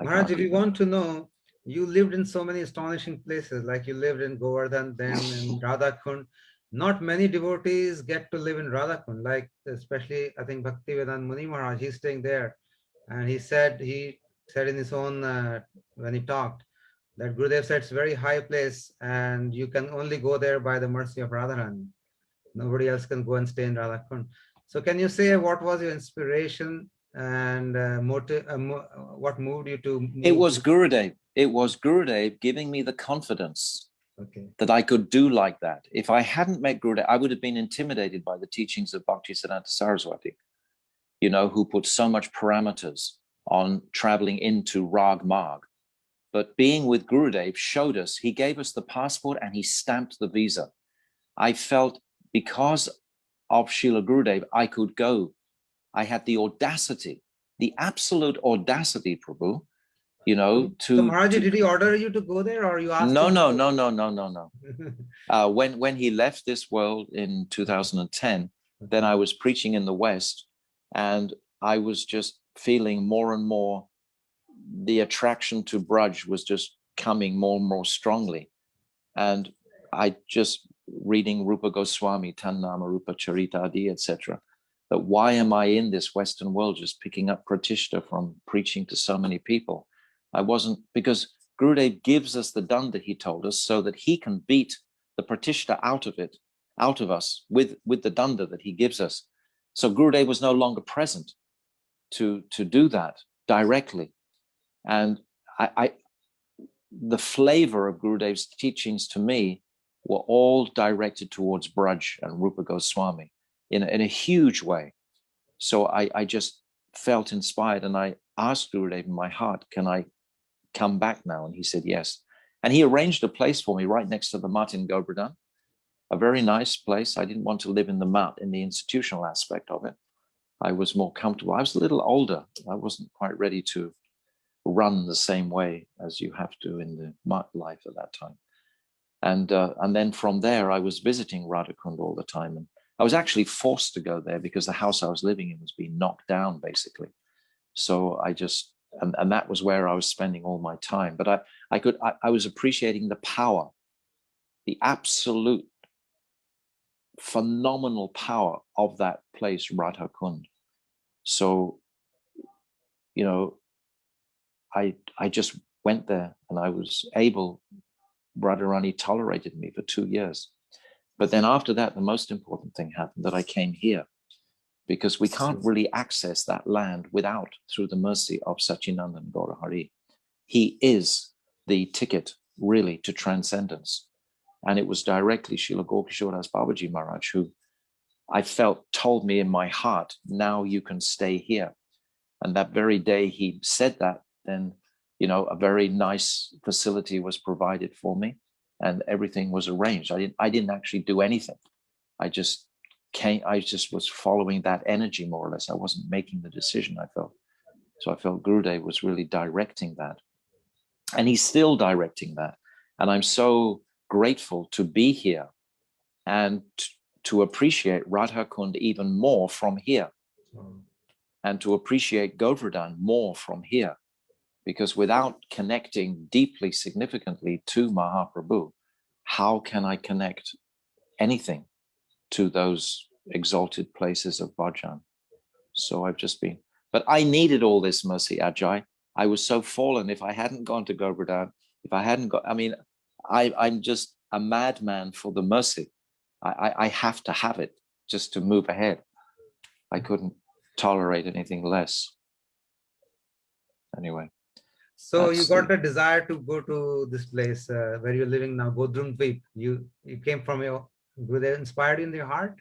S1: Maharaj, if you want to know, you lived in so many astonishing places, like you lived in Govardhan, then in Radhakund. Not many devotees get to live in Radhakund, like especially, I think, Bhaktivedanta Muni Maharaj, he's staying there. And he said in his own, when he talked, that Gurudev said it's a very high place and you can only go there by the mercy of Radharani. Nobody else can go and stay in Radhakund. So can you say what was your inspiration and motive, what moved you to move?
S2: It was Gurudev. It was Gurudev giving me the confidence that I could do like that. If I hadn't met Gurudev, I would have been intimidated by the teachings of Bhaktisiddhanta Saraswati, who put so much parameters on traveling into Rag Marg. But being with Gurudev showed us, he gave us the passport and he stamped the visa. I felt because of Srila Gurudev, I could go. I had the audacity, the absolute audacity, Prabhu, to...
S1: So Maharaj, did he order you to go there or you asked
S2: No.
S1: him?
S2: When he left this world in 2010, then I was preaching in the West and I was just feeling more and more the attraction to Braj was just coming more and more strongly. And I just reading Rupa Goswami, Tannama Rupa Charita Adi, etc. That why am I in this Western world just picking up pratishta from preaching to so many people? I wasn't, because Gurudev gives us the danda, he told us, so that he can beat the pratishta out of us with the danda that he gives us. So Gurudev was no longer present to do that directly. And the flavor of Gurudev's teachings to me were all directed towards Braj and Rupa Goswami in a huge way. So I just felt inspired and I asked Gurudev in my heart, can I come back now? And he said yes. And he arranged a place for me right next to the Mat in Govardhan, a very nice place. I didn't want to live in the Mat in the institutional aspect of it. I was more comfortable. I was a little older. I wasn't quite ready to run the same way as you have to in the Mat life at that time. And then from there, I was visiting Radhakund all the time. And I was actually forced to go there because the house I was living in was being knocked down, basically. So I just, and that was where I was spending all my time. But I was appreciating the power, the absolute phenomenal power of that place, Radha Kund. So, you know, I just went there, and I was able, Radharani tolerated me for 2 years. But then after that, the most important thing happened, that I came here, because we can't really access that land without, through the mercy of Sachinandan Gaurahari. He is the ticket really to transcendence. And it was directly Srila Gokishoras Babaji Maharaj who I felt told me in my heart, now you can stay here. And that very day he said that, then, you know, a very nice facility was provided for me and everything was arranged. I didn't actually do anything. I just was following that energy more or less. I wasn't making the decision, I felt. So I felt Gurudev was really directing that. And he's still directing that. And I'm so grateful to be here and to appreciate Radha Kund even more from here, and to appreciate Govardhan more from here. Because without connecting deeply, significantly to Mahaprabhu, how can I connect anything to those exalted places of bhajan? So I've just been, but I needed all this mercy, Ajay. I was so fallen. If I hadn't gone to Govardhan, if I hadn't got, I mean, I'm just a madman for the mercy. I have to have it just to move ahead. I couldn't tolerate anything less. Anyway.
S1: So you got the desire to go to this place where you're living now, Godrum Dweep. You came from your, Gurudev inspired you in your heart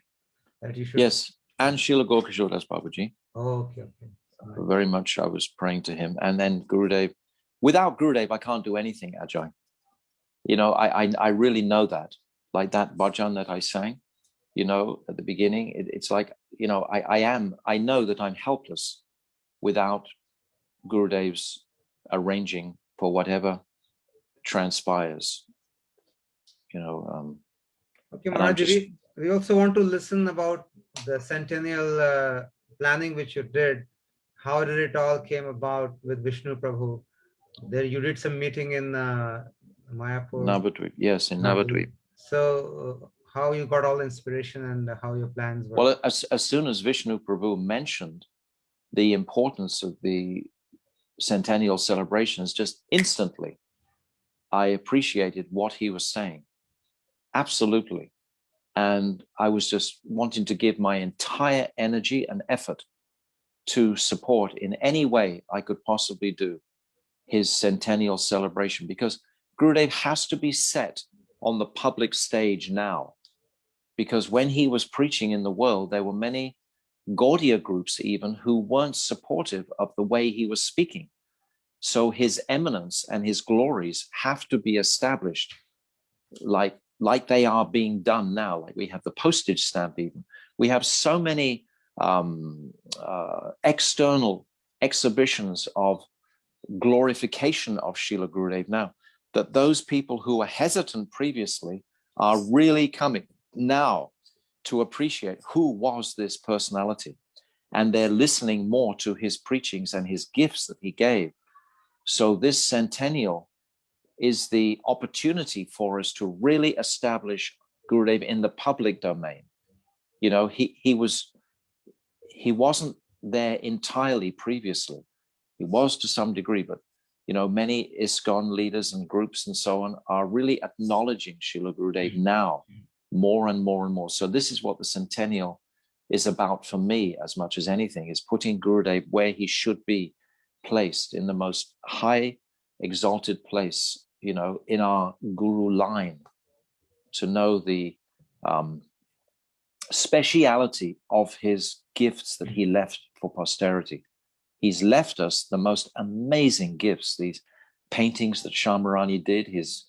S1: that you should?
S2: Yes, and Srila Gokishoras Babaji.
S1: Oh, okay.
S2: Very much I was praying to him. And then Gurudev, without Gurudev, I can't do anything, Ajay. You know, I really know that. Like that bhajan that I sang, you know, at the beginning, it's like, you know, I know that I'm helpless without Gurudev's arranging for whatever transpires, you know.
S1: Okay, Maharaj, we also want to listen about the centennial planning which you did. How did it all came about with Vishnu Prabhu? There you did some meeting in Mayapur.
S2: Navadvip, yes, in Navadvip.
S1: So how you got all inspiration and how your plans were?
S2: Well, as soon as Vishnu Prabhu mentioned the importance of the centennial celebrations, just instantly, I appreciated what he was saying. Absolutely. And I was just wanting to give my entire energy and effort to support in any way I could possibly do his centennial celebration, because Gurudev has to be set on the public stage now. Because when he was preaching in the world, there were many Gaudiya groups even who weren't supportive of the way he was speaking. So his eminence and his glories have to be established like they are being done now. Like we have the postage stamp even. We have so many external exhibitions of glorification of Srila Gurudev now, that those people who were hesitant previously are really coming now to appreciate who was this personality. And they're listening more to his preachings and his gifts that he gave. So this centennial is the opportunity for us to really establish Gurudev in the public domain. You know, he wasn't there entirely previously. He was to some degree, but you know, many ISKCON leaders and groups and so on are really acknowledging Srila Gurudev now more and more and more. So this is what the centennial is about for me as much as anything, is putting Gurudev where he should be placed, in the most high exalted place, you know, in our Guru line, to know the speciality of his gifts that he left for posterity. He's left us the most amazing gifts, these paintings that Shamarani did, his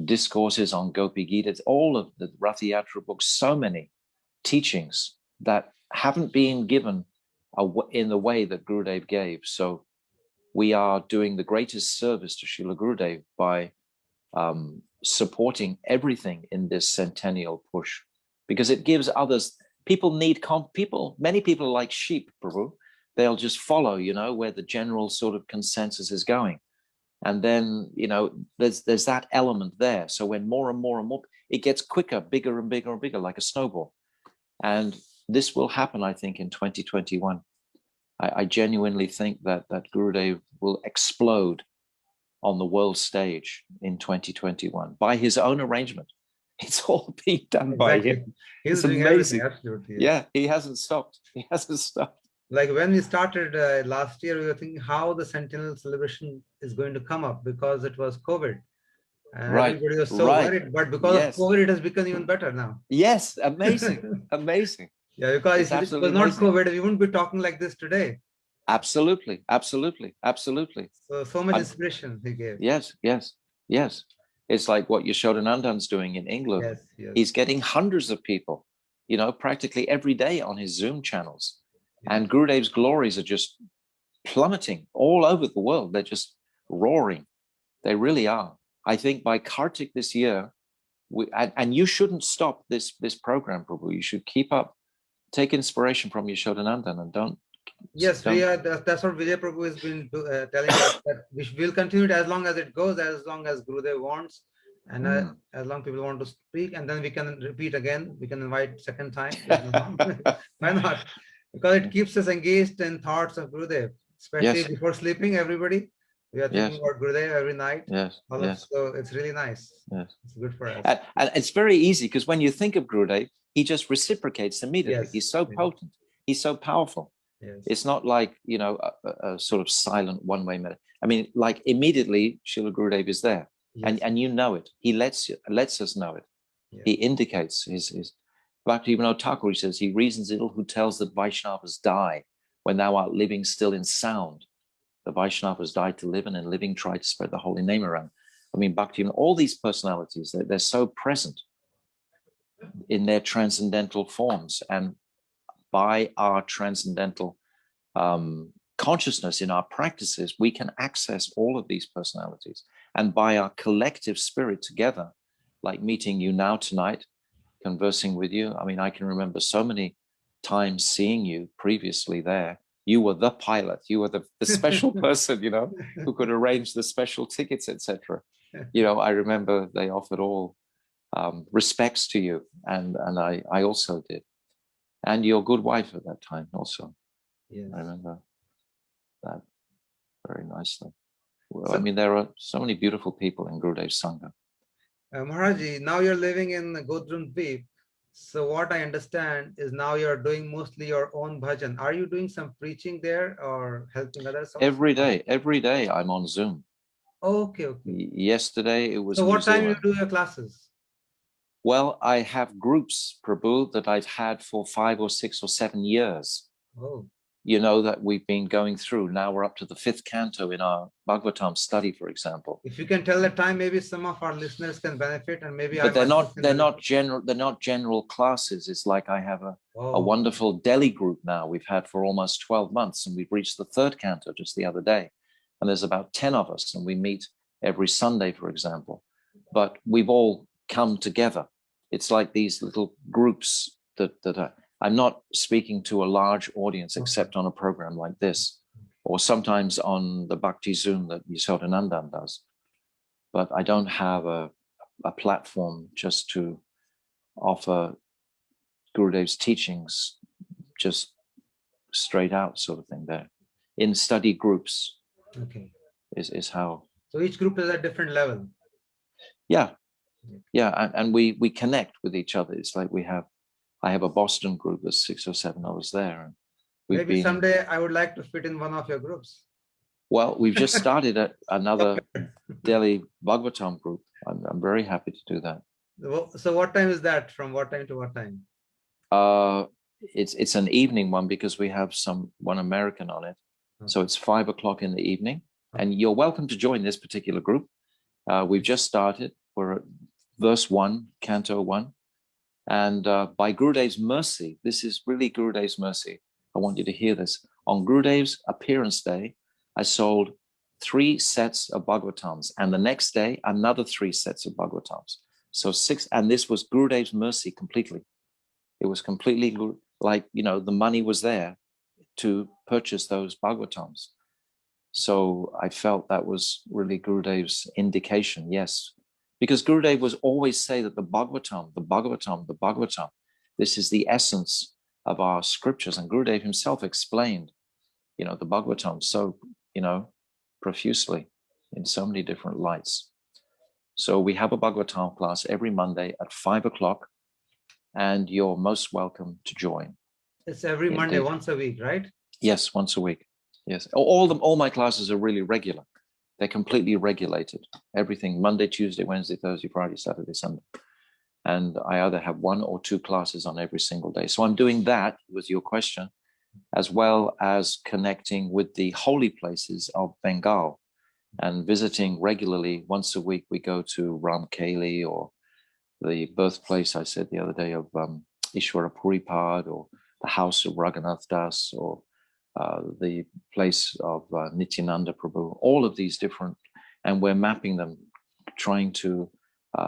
S2: discourses on Gopi Gita, all of the Ratha Yatra books, so many teachings that haven't been given in the way that Gurudev gave. So we are doing the greatest service to Srila Gurudev by supporting everything in this centennial push, because it gives others, many people are like sheep, Prabhu. They'll just follow, you know, where the general sort of consensus is going. And then, you know, there's that element there. So when more and more and more, it gets quicker, bigger and bigger and bigger, like a snowball. And this will happen, I think, in 2021. I genuinely think that Gurudev will explode on the world stage in 2021 by his own arrangement. It's all being done by him.
S1: He's
S2: it's
S1: doing
S2: amazing.
S1: Absolutely.
S2: Yeah, he hasn't stopped. He hasn't stopped.
S1: Like when we started last year, we were thinking how the Sentinel celebration is going to come up because it was COVID. And everybody was so worried. But because of COVID, it has become even better now.
S2: Yes, amazing. Amazing.
S1: Yeah, because if it was not COVID, we wouldn't be talking like this today.
S2: Absolutely, absolutely, absolutely.
S1: So much inspiration he gave.
S2: Yes, yes, yes. It's like what Yashodanandan's doing in England.
S1: Yes, yes.
S2: He's getting hundreds of people, you know, practically every day on his Zoom channels. Yes. And Gurudev's glories are just plummeting all over the world. They're just roaring. They really are. I think by Kartik this year, and you shouldn't stop this program, Prabhu. You should keep up, take inspiration from Yashodanandan and don't.
S1: Yes, that's what Vijay Prabhu has been telling us, that we will continue it as long as it goes, as long as Gurudev wants, and as long as people want to speak, and then we can repeat again. We can invite second time. Why not? Because it keeps us engaged in thoughts of Gurudev, especially before sleeping. Everybody, we are thinking about Gurudev every night.
S2: Yes.
S1: So it's really nice.
S2: Yes.
S1: It's good for us.
S2: And it's very easy because when you think of Gurudev, he just reciprocates immediately.
S1: Yes.
S2: He's so potent. He's so powerful.
S1: Yes.
S2: It's not like, you know, a sort of silent one-way method. I mean, like immediately, Srila Gurudev is there, and you know it. He lets us know it. Yes. He indicates his. Bhaktivedanta Thakur, he says, he reasons ill who tells that Vaishnavas die when thou art living still in sound. The Vaishnavas died to live, and in living try to spread the holy name around. I mean, Bhakti, all these personalities, they're so present in their transcendental forms, and by our transcendental consciousness in our practices, we can access all of these personalities. And by our collective spirit together, like meeting you now tonight, conversing with you. I mean, I can remember so many times seeing you previously there. You were the pilot. You were the special person, you know, who could arrange the special tickets, etc. You know, I remember they offered all respects to you, and I also did. And your good wife at that time also.
S1: Yes.
S2: I remember that very nicely. Well, I mean, there are so many beautiful people in Gurudev's Sangha.
S1: Maharaj, now you're living in Godrum Dweep. So what I understand is now you're doing mostly your own bhajan. Are you doing some preaching there or helping others? Also?
S2: Every day I'm on Zoom.
S1: Okay.
S2: Yesterday it was.
S1: So what time you do your classes?
S2: Well, I have groups, Prabhu, that I've had for 5 or 6 or 7 years.
S1: Oh.
S2: You know, that we've been going through. Now we're up to the 5th canto in our Bhagavatam study, for example.
S1: If you can tell the time, maybe some of our listeners can benefit, and maybe.
S2: But they're not general classes. It's like I have a wonderful Delhi group now we've had for almost 12 months, and we've reached the 3rd canto just the other day. And there's about 10 of us, and we meet every Sunday, for example. But we've all come together. It's like these little groups that I'm not speaking to a large audience except on a program like this, or sometimes on the Bhakti Zoom that Yashodanandan does. But I don't have a platform just to offer Gurudev's teachings just straight out sort of thing there. In study groups is how.
S1: So each group is at a different level.
S2: Yeah. And we connect with each other. It's like I have a Boston group. There's 6 or 7 of us there. And
S1: maybe someday I would like to fit in one of your groups.
S2: Well, we've just started another Delhi Bhagavatam group. I'm very happy to do that.
S1: So what time is that? From what time to what time?
S2: It's an evening one because we have one American on it. Okay. So it's 5 o'clock in the evening. Okay. And you're welcome to join this particular group. We've just started. We're at verse 1, canto 1. And by Gurudev's mercy, this is really Gurudev's mercy. I want you to hear this. On Gurudev's appearance day, I sold 3 sets of Bhagavatams. And the next day, another 3 sets of Bhagavatams. So 6, and this was Gurudev's mercy completely. It was completely like, you know, the money was there to purchase those Bhagavatams. So I felt that was really Gurudev's indication, yes. Because Gurudev was always say that the Bhagavatam, This is the essence of our scriptures. And Gurudev himself explained, the Bhagavatam so, profusely in so many different lights. So we have a Bhagavatam class every Monday at 5 o'clock, and you're most welcome to join.
S1: It's every Monday, once a week, right?
S2: Yes, once a week. Yes. All my classes are really regular. They're completely regulated. Everything Monday, Tuesday, Wednesday, Thursday, Friday, Saturday, Sunday. And I either have 1 or 2 classes on every single day. So I'm doing that with your question, as well as connecting with the holy places of Bengal and visiting regularly. Once a week, we go to Ramkeli, or the birthplace, I said the other day, of Ishwara Puripad, or the house of Raghunath Das, or the place of Nityananda Prabhu, all of these different, and we're mapping them, trying to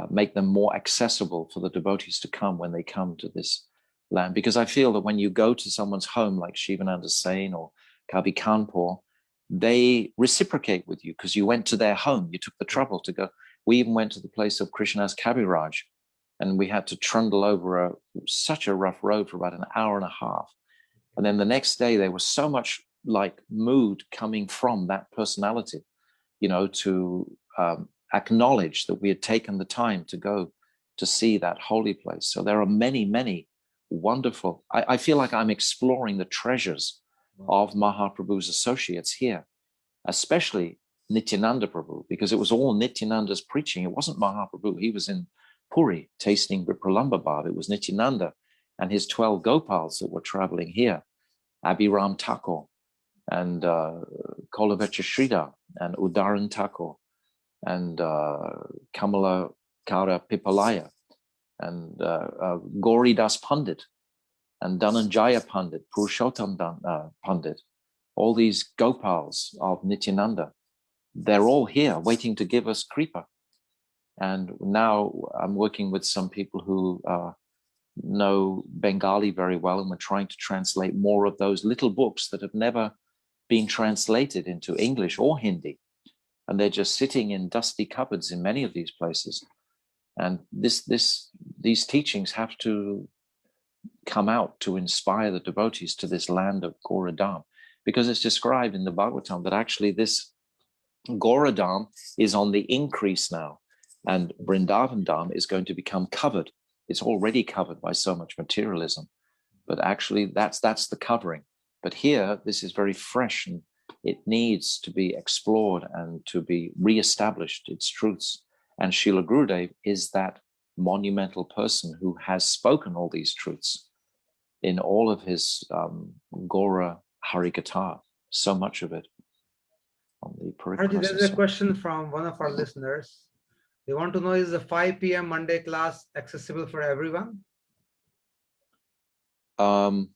S2: make them more accessible for the devotees to come when they come to this land. Because I feel that when you go to someone's home like Shivananda Sain or Kavi Kanpur, they reciprocate with you because you went to their home. You took the trouble to go. We even went to the place of Krishnadas Kaviraj, and we had to trundle over such a rough road for about an hour and a half. And then the next day, there was so much like mood coming from that personality, to acknowledge that we had taken the time to go to see that holy place. So there are many, many wonderful, I feel like I'm exploring the treasures of Mahaprabhu's associates here, especially Nityananda Prabhu, because it was all Nityananda's preaching. It wasn't Mahaprabhu. He was in Puri tasting Vipralamba Bhav. It was Nityananda and his 12 Gopals that were traveling here, Abhiram Thakur and Kolavecha Sridhar and Udaran Thakur and Kamala Kara Pipalaya and Gauridas Pandit and Dhananjaya Pandit, Purushottam Pandit, all these Gopals of Nityananda, they're all here waiting to give us Kripa. And now I'm working with some people who know Bengali very well, and we're trying to translate more of those little books that have never been translated into English or Hindi. And they're just sitting in dusty cupboards in many of these places. And these teachings have to come out to inspire the devotees to this land of Goradam, because it's described in the Bhagavatam that actually this Goradam is on the increase now, and Vrindavan Dham is going to become covered. It's already covered by so much materialism, but actually that's the covering. But here, this is very fresh, and it needs to be explored and to be reestablished, its truths. And Srila Gurudev is that monumental person who has spoken all these truths in all of his Gora Harikatha, so much of it. On the
S1: there's a question from one of our listeners. They want to know, is the 5 p.m. Monday class accessible for everyone?
S2: No,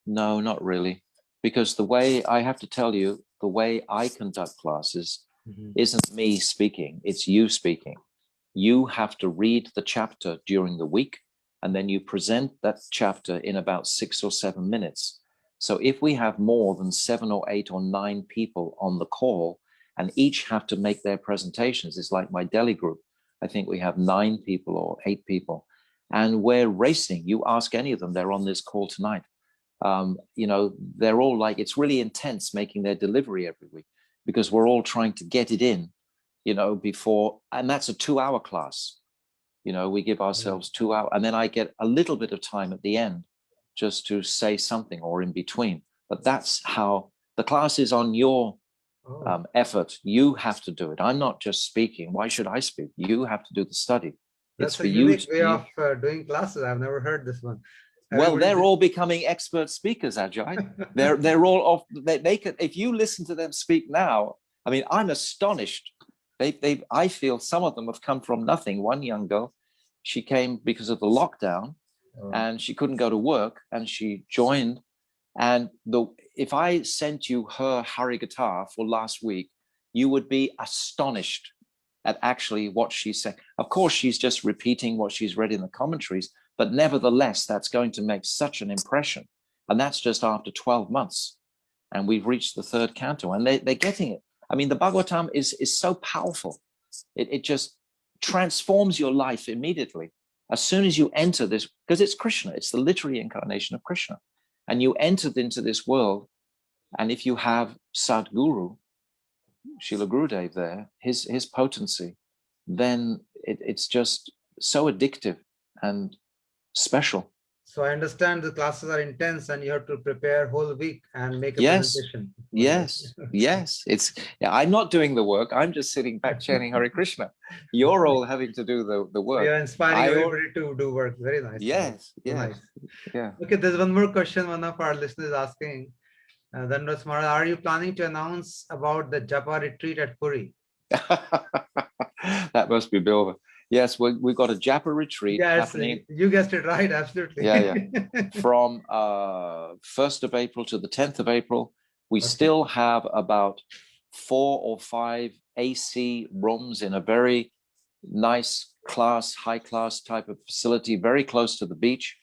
S2: not really. Because the way, I have to tell you, the way I conduct classes isn't me speaking, it's you speaking. You have to read the chapter during the week, and then you present that chapter in about 6 or 7 minutes. So if we have more than 7 or 8 or 9 people on the call, and each have to make their presentations, it's like my Delhi group. I think we have 9 people or 8 people, and we're racing. You ask any of them, they're on this call tonight. They're all like, it's really intense making their delivery every week, because we're all trying to get it in, before, and that's a 2-hour class. We give ourselves 2 hours, and then I get a little bit of time at the end just to say something or in between. But that's how the class is on your effort. You have to do it. I'm not just speaking. Why should I speak? You have to do the study.
S1: That's a unique way of doing classes. I've never heard this one.
S2: Well, they're all becoming expert speakers, Ajay. they're all off. They can. If you listen to them speak now, I mean, I'm astonished. I feel some of them have come from nothing. One young girl, she came because of the lockdown, and she couldn't go to work, and she joined. And if I sent you her Harikatha for last week, you would be astonished at actually what she's saying. Of course, she's just repeating what she's read in the commentaries, but nevertheless, that's going to make such an impression. And that's just after 12 months. And we've reached the 3rd canto, and they're getting it. I mean, the Bhagavatam is so powerful. It just transforms your life immediately. as soon as you enter this, because it's Krishna, it's the literary incarnation of Krishna, and you entered into this world, and if you have Sadguru, Srila Gurudev there, his potency, then it's just so addictive and special.
S1: So I understand the classes are intense and you have to prepare whole week and make a
S2: Yes,
S1: presentation.
S2: yes, yes. I'm not doing the work. I'm just sitting back chanting Hare Krishna. You're all having to do the work.
S1: You're inspiring everybody to do work. Very nice.
S2: Yes, yes.
S1: Nice.
S2: Yeah.
S1: Okay, there's one more question one of our listeners is asking. Maharaj, are you planning to announce about the Japa retreat at Puri?
S2: That must be Bilva. Yes, we've got a Japa retreat happening.
S1: You guessed it right, absolutely.
S2: Yeah. From 1st of April to the 10th of April, we still have about 4 or 5 AC rooms in a very nice high class type of facility, very close to the beach.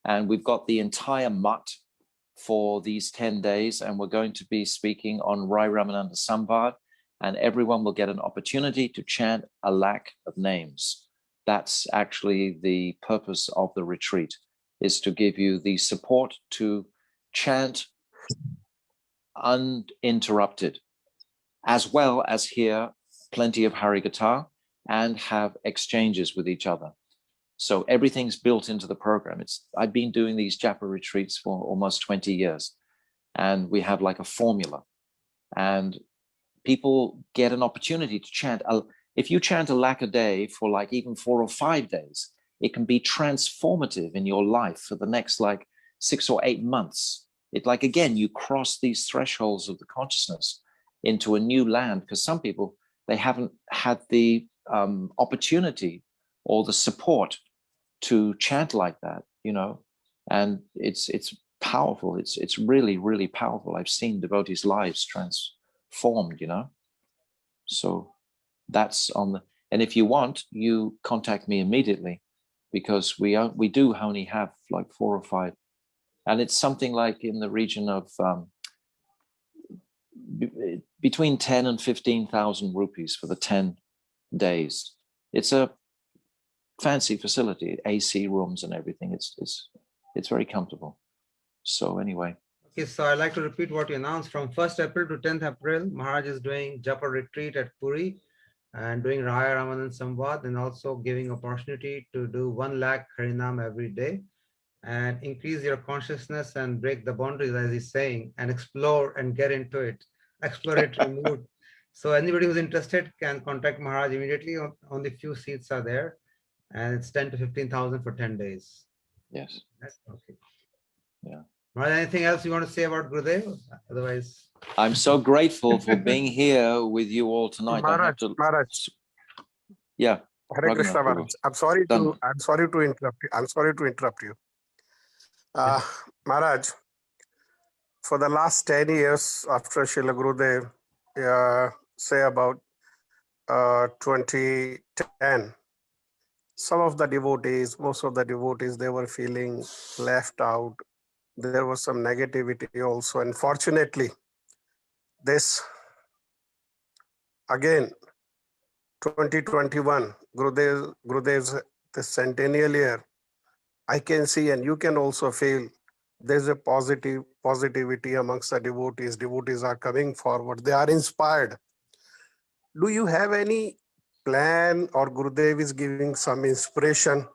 S2: And we've got the entire mutt for these 10 days. And we're going to be speaking on Rai Ramananda Samvad. And everyone will get an opportunity to chant a lakh of names. That's actually the purpose of the retreat, is to give you the support to chant uninterrupted, as well as hear plenty of Harikatha and have exchanges with each other. So everything's built into the program. I've been doing these Japa retreats for almost 20 years, and we have like a formula. And people get an opportunity to chant. If you chant a lakh a day for like even 4 or 5 days, it can be transformative in your life for the next like 6 or 8 months. Again, you cross these thresholds of the consciousness into a new land, because some people, they haven't had the opportunity or the support to chant like that, and it's powerful. It's really, really powerful. I've seen devotees' lives transformed, So that's and if you want, you contact me immediately, because we do only have like 4 or 5, and it's something like in the region of between 10 and 15,000 rupees for the 10 days. It's a fancy facility, AC rooms and everything. It's very comfortable. So anyway.
S1: Okay, so I'd like to repeat what you announced. From 1st April to 10th April, Maharaj is doing Japa retreat at Puri and doing Raya Ramanan Samvad, and also giving opportunity to do 1 lakh Harinam every day and increase your consciousness and break the boundaries, as he's saying, and explore and get into it, exploratory mood. So anybody who's interested can contact Maharaj immediately. Only few seats are there, and it's 10 to 15,000 for 10 days.
S2: Yes.
S1: Okay.
S2: Yeah.
S1: Maharaj, anything else you want to say about Gurudev? Otherwise,
S2: I'm so grateful for being here with you all tonight.
S3: Maharaj,
S2: yeah.
S3: Hare Krishna, Maharaj. I'm sorry to interrupt you. I'm sorry to interrupt you. Maharaj, for the last 10 years after Srila Gurudev, say about 2010, some of the devotees, most of the devotees, they were feeling left out. There was some negativity also. Unfortunately, this again, 2021, Gurudev's the centennial year, I can see, and you can also feel, there's a positivity amongst the devotees. Devotees are coming forward. They are inspired. Do you have any plan, or Gurudev is giving some inspiration,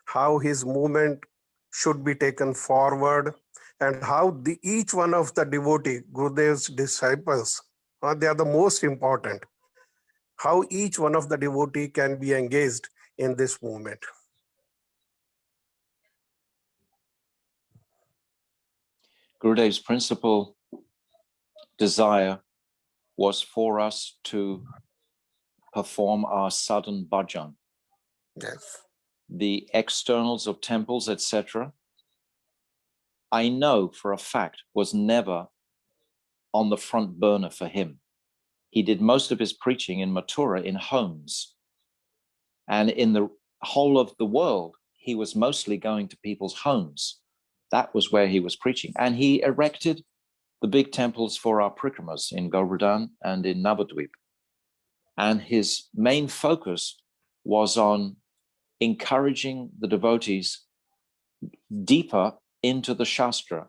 S3: how his movement should be taken forward, and how each one of the devotee, Gurudev's disciples, they are the most important, how each one of the devotee can be engaged in this movement?
S2: Gurudev's principal desire was for us to perform our sadhan bhajan.
S3: Yes.
S2: The externals of temples, etc., I know for a fact was never on the front burner for him. He did most of his preaching in Mathura in homes. And in the whole of the world, he was mostly going to people's homes. That was where he was preaching. And he erected the big temples for our Prikramas in Govardhan and in Navadvip. And his main focus was on encouraging the devotees deeper into the Shastra,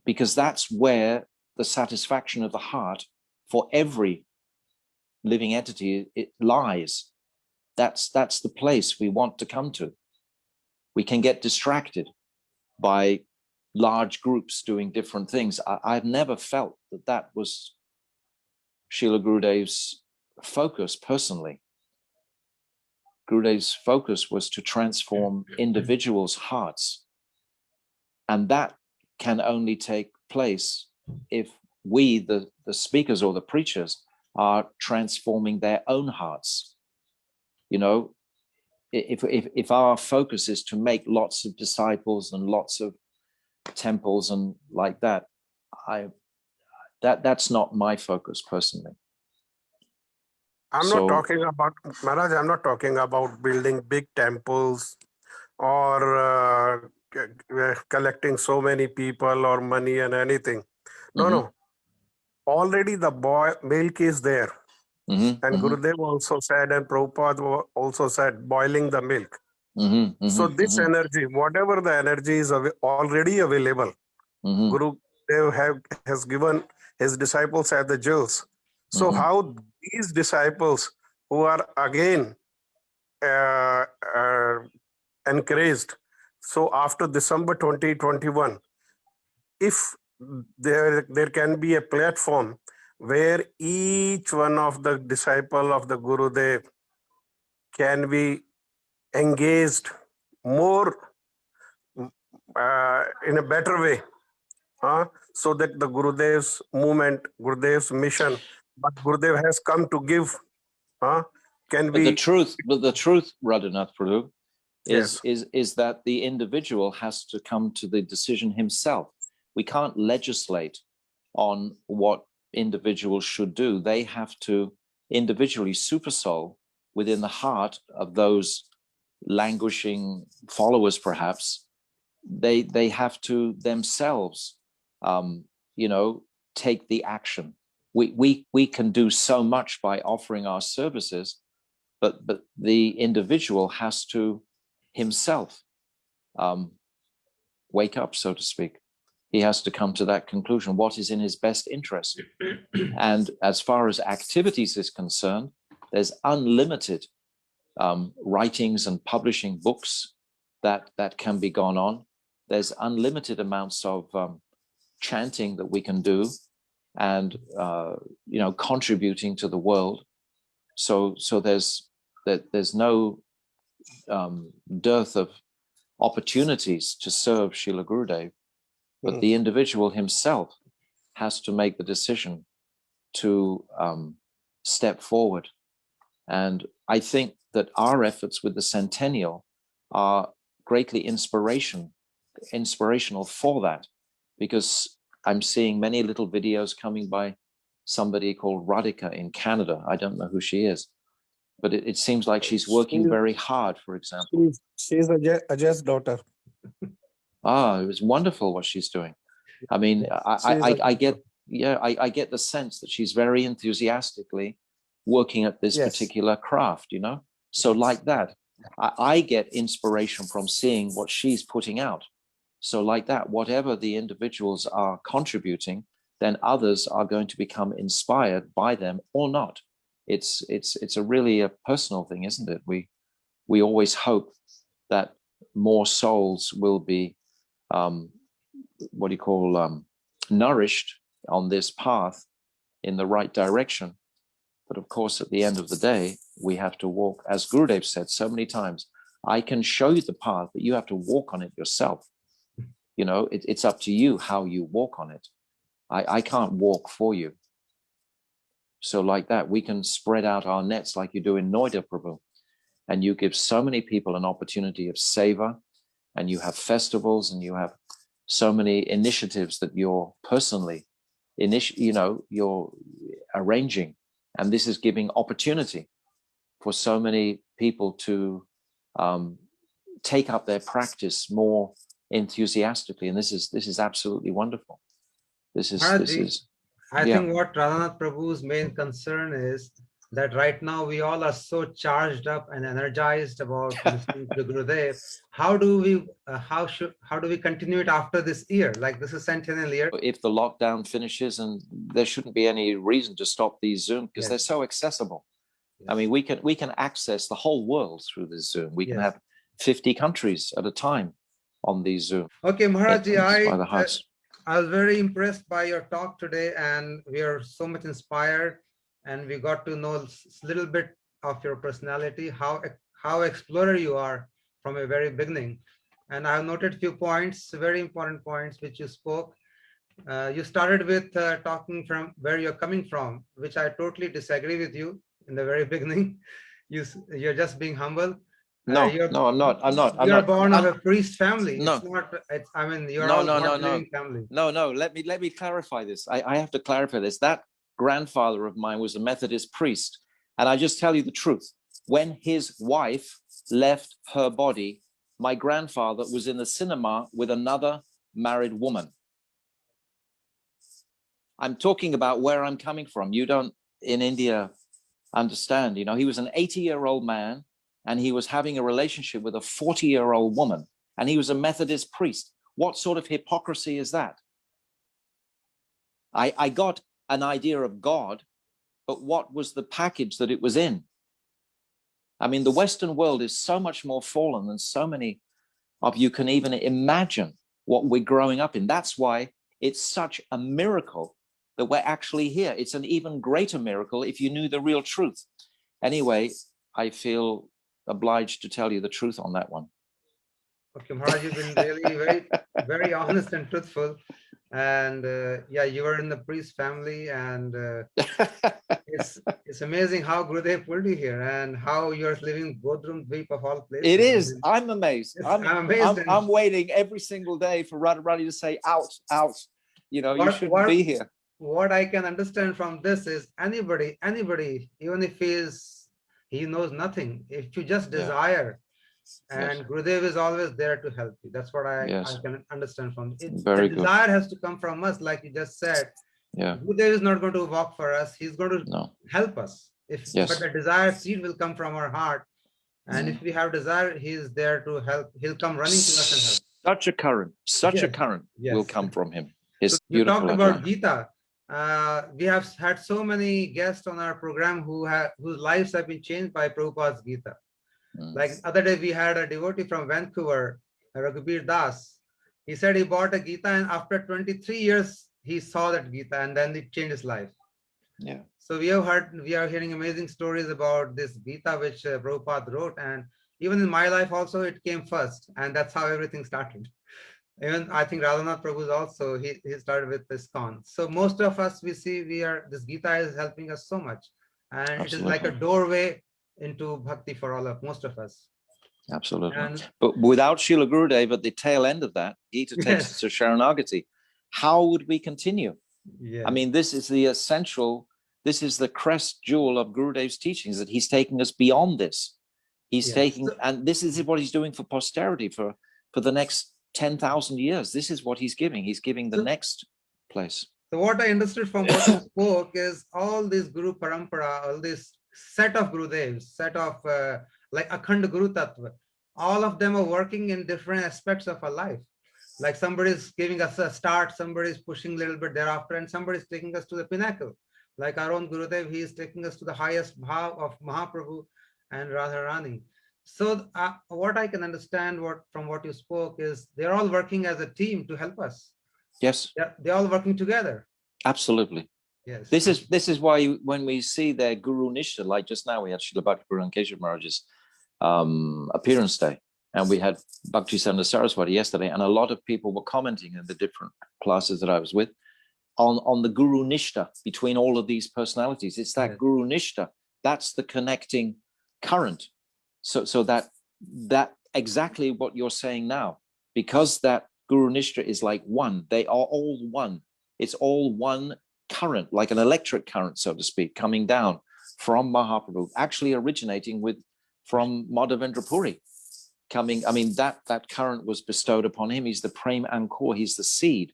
S2: because that's where the satisfaction of the heart for every living entity it lies. That's the place we want to come to. We can get distracted by large groups doing different things. I've never felt that was Srila Gurudev's focus personally. Gurudev's focus was to transform individuals' hearts. And that can only take place if we, the speakers or the preachers, are transforming their own hearts. You know, if our focus is to make lots of disciples and lots of temples and like that, that's not my focus personally.
S3: I'm not talking about, Maharaj, I'm not talking about building big temples or collecting so many people or money and anything. No. Already the milk is there. And Gurudev also said, and Prabhupada also said, boiling the milk. So this energy, whatever the energy is already available, Gurudev has given his disciples as the jewels. So how these disciples who are again encouraged, so after December 2021, if there can be a platform where each one of the disciple of the Gurudev can be engaged more in a better way, so that the Gurudev's movement, Gurudev's mission, but Gurudev has come to give, can be.
S2: But the truth, Radhanath Prabhu, is that the individual has to come to the decision himself. We can't legislate on what individuals should do. They have to individually supersoul within the heart of those languishing followers, perhaps. They have to themselves, take the action. We can do so much by offering our services, but the individual has to himself wake up, so to speak. He has to come to that conclusion, what is in his best interest. And as far as activities is concerned, there's unlimited writings and publishing books that can be gone on. There's unlimited amounts of chanting that we can do and, contributing to the world. So there's no dearth of opportunities to serve Srila Gurudev. But the individual himself has to make the decision to step forward. And I think that our efforts with the centennial are greatly inspirational for that, because I'm seeing many little videos coming by somebody called Radhika in Canada. I don't know who she is, but it seems like she's working very hard, for example.
S3: She's Ajay's daughter.
S2: It was wonderful what she's doing. I mean, I get the sense that she's very enthusiastically working at this particular craft, So like that, I get inspiration from seeing what she's putting out. So like that, whatever the individuals are contributing, then others are going to become inspired by them or not. It's really a personal thing, isn't it? We always hope that more souls will be nourished on this path in the right direction. But of course, at the end of the day, we have to walk, as Gurudev said so many times, I can show you the path, but you have to walk on it yourself. It's up to you how you walk on it. I can't walk for you. So like that, we can spread out our nets like you do in Noida, Prabhu. And you give so many people an opportunity of seva, and you have festivals, and you have so many initiatives that you're personally, you're arranging. And this is giving opportunity for so many people to take up their practice more enthusiastically. And this is absolutely wonderful. I
S1: think what Radhanath Prabhu's main concern is that right now we all are so charged up and energized about listening to Gurudev. How do we continue it after this year? Like this is centennial year.
S2: If the lockdown finishes, and there shouldn't be any reason to stop these Zoom because
S1: Yes.
S2: they're so accessible.
S1: Yes.
S2: I mean, we can access the whole world through this Zoom. We can
S1: Yes.
S2: have 50 countries at a time on these Zoom.
S1: Okay, Maharaj,
S2: by the house.
S1: I was very impressed by your talk today, and we are so much inspired, and we got to know a little bit of your personality, how explorer you are from a very beginning. And I have noted a few points, very important points which you spoke. You started with talking from where you're coming from, which I totally disagree with you in the very beginning. You're just being humble.
S2: No, no, I'm not.
S1: You're born of a priest family.
S2: No.
S1: It's not. I mean, you're
S2: No,
S1: all
S2: no, no,
S1: living family.
S2: No. Let me clarify this. I have to clarify this. That grandfather of mine was a Methodist priest, and I just tell you the truth. When his wife left her body, my grandfather was in the cinema with another married woman. I'm talking about where I'm coming from. You don't in India understand. You know, he was an 80-year-old man, and he was having a relationship with a 40-year-old woman, and he was a Methodist priest. What sort of hypocrisy is that? I got an idea of God, but what was the package that it was in? I mean, the Western world is so much more fallen than so many of you can even imagine what we're growing up in. That's why it's such a miracle that we're actually here. It's an even greater miracle if you knew the real truth. Anyway, I feel obliged to tell you the truth on that one.
S1: Okay, Maharaj, you've been really very, very honest and truthful. And yeah, you were in the priest family, and it's amazing how Gurudev pulled you here and how you're living Bodrum Dweep of all places.
S2: It is. I'm amazed.
S1: I'm amazed.
S2: I'm waiting every single day for Radharani to say, out. You know, you shouldn't be here.
S1: What I can understand from this is anybody, even if he knows nothing, if you just desire, and Gurudev is always there to help you. That's what I can understand from it.
S2: Very
S1: the
S2: good.
S1: desire has to come from us, like you just said.
S2: Yeah.
S1: Gurudev is not going to walk for us. He's going to help us. But the desire seed will come from our heart. And if we have desire, he's there to help. He'll come running to us and help.
S2: Such a current will come from him.
S1: So you talked about Gita. We have had so many guests on our program whose lives have been changed by Prabhupada's Gita. Like other day, we had a devotee from Vancouver, Raghubir Das. He said he bought a Gita, and after 23 years, he saw that Gita, and then it changed his life.
S2: Yeah.
S1: So we are hearing amazing stories about this Gita, which Prabhupada wrote. And even in my life also, it came first. And that's how everything started. Even I think Radhanath Prabhu's also, he started with ISKCON. So most of us, we see this Gita is helping us so much. And Absolutely. It is like a doorway into bhakti for most of us.
S2: Absolutely. But without Srila Gurudev at the tail end of that, Gita takes us to Sharanagati. How would we continue? I mean, this is the essential, this is the crest jewel of Gurudev's teachings, that he's taking us beyond this. He's taking, and this is what he's doing for posterity for the next 10,000 years. This is what he's giving. He's giving the next place.
S1: So what I understood from what you spoke is all this Guru Parampara, all this set of Gurudevs, set of like Akhand Guru Tattva, all of them are working in different aspects of our life. Like somebody's giving us a start, somebody's pushing a little bit thereafter, and somebody's taking us to the pinnacle. Like our own Gurudev, he is taking us to the highest bhav of Mahaprabhu and Radharani. So what I can understand from what you spoke is they're all working as a team to help us.
S2: Yes.
S1: They're all working together.
S2: Absolutely.
S1: Yes.
S2: This is why when we see their Guru Nishtha, like just now we had Srila Bhaktivedanta Keshav Maharaj's appearance day, and we had Bhaktivedanta Saraswati yesterday, and a lot of people were commenting in the different classes that I was with on the Guru Nishtha between all of these personalities. It's that Guru Nishtha, that's the connecting current. So that exactly what you're saying now, because that Guru Nishtha is like one, they are all one. It's all one current, like an electric current, so to speak, coming down from Mahaprabhu, actually originating from Madhavendra Puri. That current was bestowed upon him. He's the Prem Ankur, he's the seed.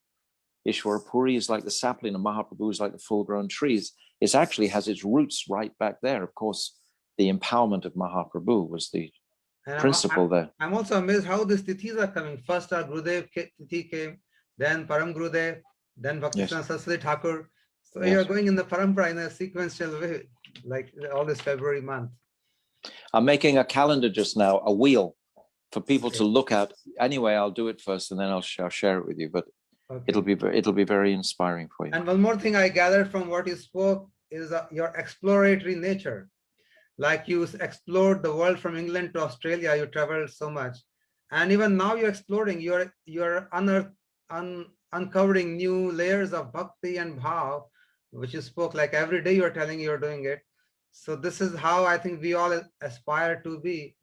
S2: Ishwara Puri is like the sapling, and Mahaprabhu is like the full-grown trees. It actually has its roots right back there. Of course, the empowerment of Mahaprabhu was the principle there.
S1: I'm also amazed how these tithis are coming. First, our Gurudev Tithi came, then Param Gurudev, then Bhaktisiddhanta Saraswati Thakur. So you're going in the parampara in a sequential way, like all this February month.
S2: I'm making a calendar just now, a wheel for people to look at. Anyway, I'll do it first, and then I'll share it with you. But it'll be very inspiring for you.
S1: And one more thing I gathered from what you spoke is your exploratory nature. Like you explored the world from England to Australia, you traveled so much, and even now you're exploring. You're uncovering new layers of bhakti and bhav, which you spoke. Like every day you're telling you're doing it. So this is how I think we all aspire to be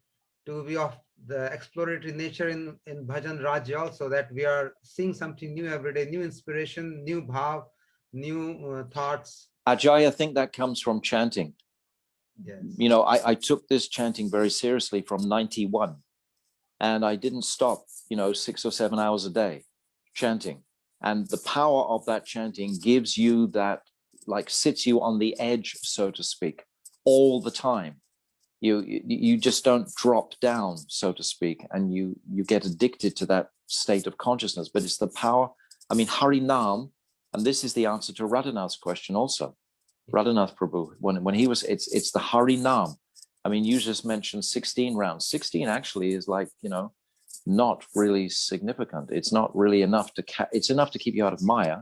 S1: of the exploratory nature in Bhajan Rajya also, that we are seeing something new every day, new inspiration, new bhav, new thoughts.
S2: Ajay, I think that comes from chanting.
S1: Yes.
S2: You know, I took this chanting very seriously from 91, and I didn't stop, 6 or 7 hours a day chanting. And the power of that chanting gives you that, like, sits you on the edge, so to speak, all the time. You just don't drop down, so to speak, and you get addicted to that state of consciousness. But it's the power. I mean, Harinam, and this is the answer to Radhanath's question also. Radhanath Prabhu, when he was, it's the Harinam. I mean, you just mentioned 16 rounds. 16 actually is like, not really significant. It's not really enough it's enough to keep you out of Maya,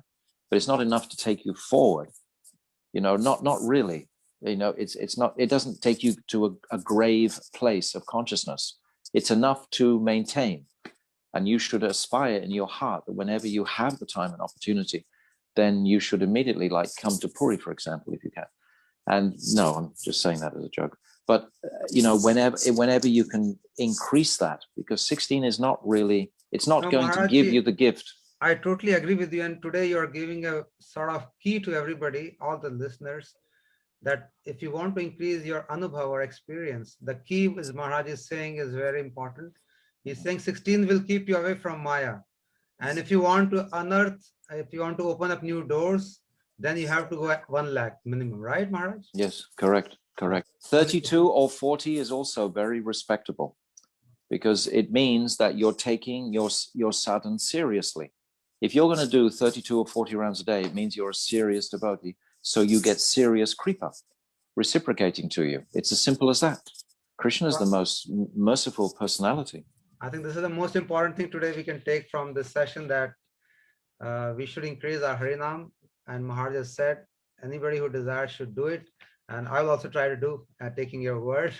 S2: but it's not enough to take you forward. Not really. It's not, it doesn't take you to a grave place of consciousness. It's enough to maintain. And you should aspire in your heart that whenever you have the time and opportunity, then you should immediately, like, come to Puri, for example, if you can. And no, I'm just saying that as a joke. But, whenever you can increase that, because 16 is not really, it's not going to give you the gift.
S1: I totally agree with you. And today you're giving a sort of key to everybody, all the listeners, that if you want to increase your anubhav or experience, the key, as Maharaj is saying, is very important. He's saying 16 will keep you away from Maya. And if you want to unearth, if you want to open up new doors, then you have to go at 1 lakh minimum, right, Maharaj?
S2: Yes, correct. 32 or 40 is also very respectable, because it means that you're taking your sadhana seriously. If you're going to do 32 or 40 rounds a day, it means you're a serious devotee. So you get serious kripa reciprocating to you. It's as simple as that. Krishna is the most merciful personality.
S1: I think this is the most important thing today we can take from this session, that we should increase our Harinam. And Maharaj has said, anybody who desires should do it. And I will also try to do, taking your word,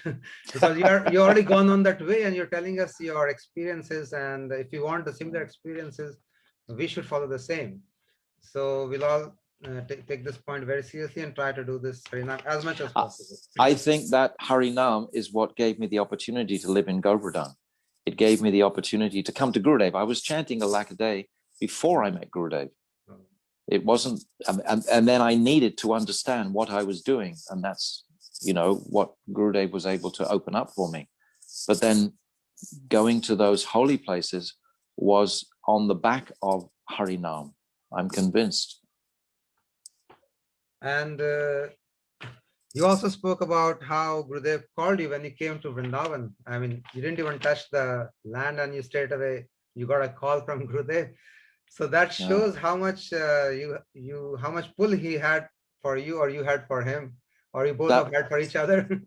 S1: because you're already gone on that way and you're telling us your experiences. And if you want the similar experiences, we should follow the same. So we'll all take this point very seriously and try to do this Harinam as much as possible.
S2: I think that Harinam is what gave me the opportunity to live in Govardhan. It gave me the opportunity to come to Gurudev. I was chanting a lakh a day before I met Gurudev. It wasn't, and then I needed to understand what I was doing. And that's, what Gurudev was able to open up for me. But then going to those holy places was on the back of Harinam. I'm convinced.
S1: And you also spoke about how Gurudev called you when you came to Vrindavan. I mean, you didn't even touch the land and you straight away, you got a call from Gurudev. So that shows how much how much pull he had for you, or you had for him, or you both have had for each other.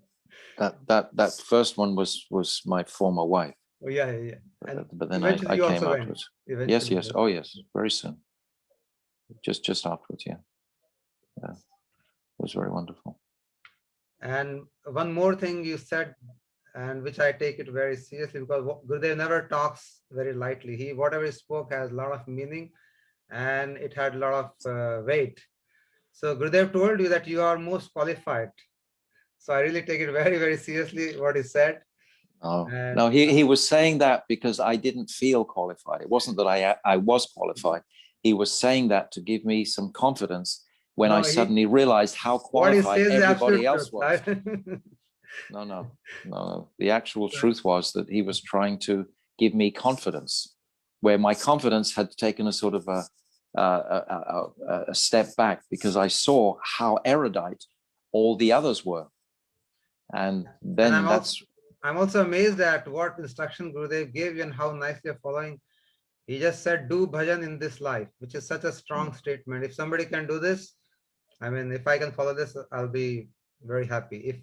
S2: that first one was my former wife.
S1: Oh, yeah.
S2: But then I came afterwards. Yes. Oh, yes. Very soon. Just afterwards. Yeah. It was very wonderful.
S1: And one more thing you said, and which I take it very seriously, because Gurudev never talks very lightly. Whatever he spoke has a lot of meaning, and it had a lot of weight. So Gurudev told you that you are most qualified. So I really take it very, very seriously what he said.
S2: No, he was saying that because I didn't feel qualified. It wasn't that I was qualified. He was saying that to give me some confidence when I suddenly realized how qualified everybody else was. No. The actual truth was that he was trying to give me confidence, where my confidence had taken a sort of a step back, because I saw how erudite all the others were. And then
S1: I'm also amazed at what instruction Gurudev gave you and how nicely you're following. He just said, do bhajan in this life, which is such a strong statement. If somebody can do this, I mean, if I can follow this, I'll be very happy. If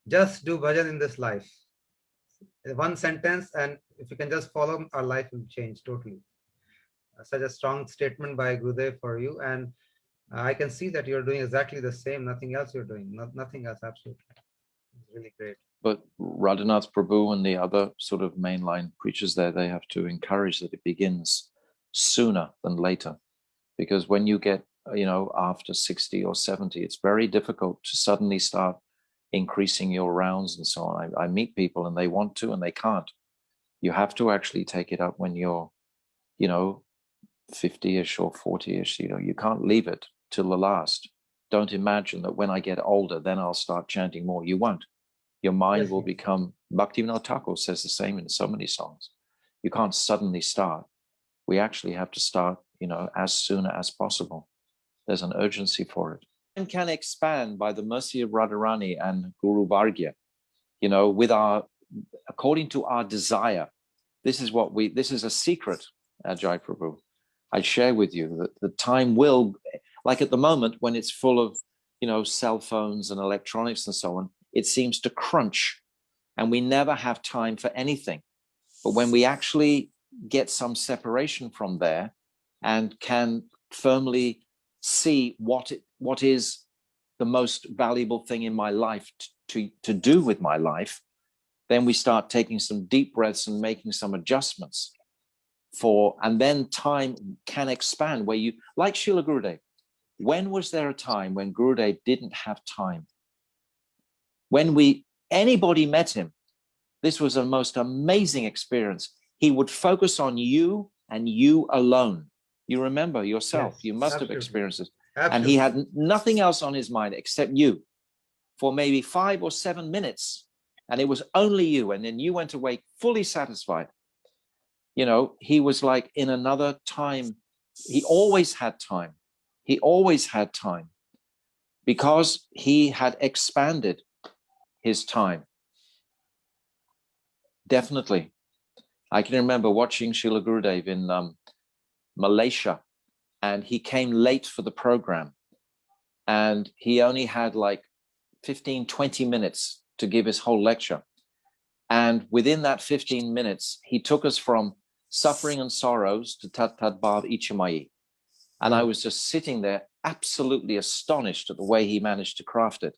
S1: just do bhajan in this life, one sentence, and if you can just follow, our life will change totally. Such a strong statement by Gurudev for you. And I can see that you're doing exactly the same, nothing else you're doing, nothing else, absolutely. It's really great.
S2: But Radhanath Prabhu and the other sort of mainline preachers there, they have to encourage that it begins sooner than later. Because when you get, after 60 or 70, it's very difficult to suddenly start increasing your rounds and so on. I meet people and they want to and they can't. You have to actually take it up when you're, 50-ish or 40-ish. You can't leave it till the last. Don't imagine that when I get older, then I'll start chanting more. You won't. Your mind will become, Bhaktivedanta Thakur says the same in so many songs. You can't suddenly start. We actually have to start, as soon as possible. There's an urgency for it. And can expand by the mercy of Radharani and Guru Vargya, according to our desire. This is a secret, Ajay Prabhu. I share with you that the time will, like at the moment when it's full of, cell phones and electronics and so on, it seems to crunch and we never have time for anything. But when we actually get some separation from there and can firmly see what is the most valuable thing in my life to do with my life, then we start taking some deep breaths and making some adjustments and then time can expand where like Srila Gurudev. When was there a time when Gurudev didn't have time? When anybody met him, this was a most amazing experience. He would focus on you and you alone. You remember yourself. Yes, you must have experienced it. Absolutely. And he had nothing else on his mind except you for maybe 5 or 7 minutes. And it was only you. And then you went away fully satisfied. He was like in another time. He always had time. He always had time because he had expanded his time. Definitely. I can remember watching Srila Gurudev in Malaysia, and he came late for the program. And he only had like 15, 20 minutes to give his whole lecture. And within that 15 minutes, he took us from suffering and sorrows to Tat Tat Bhav Ichamai. And I was just sitting there absolutely astonished at the way he managed to craft it.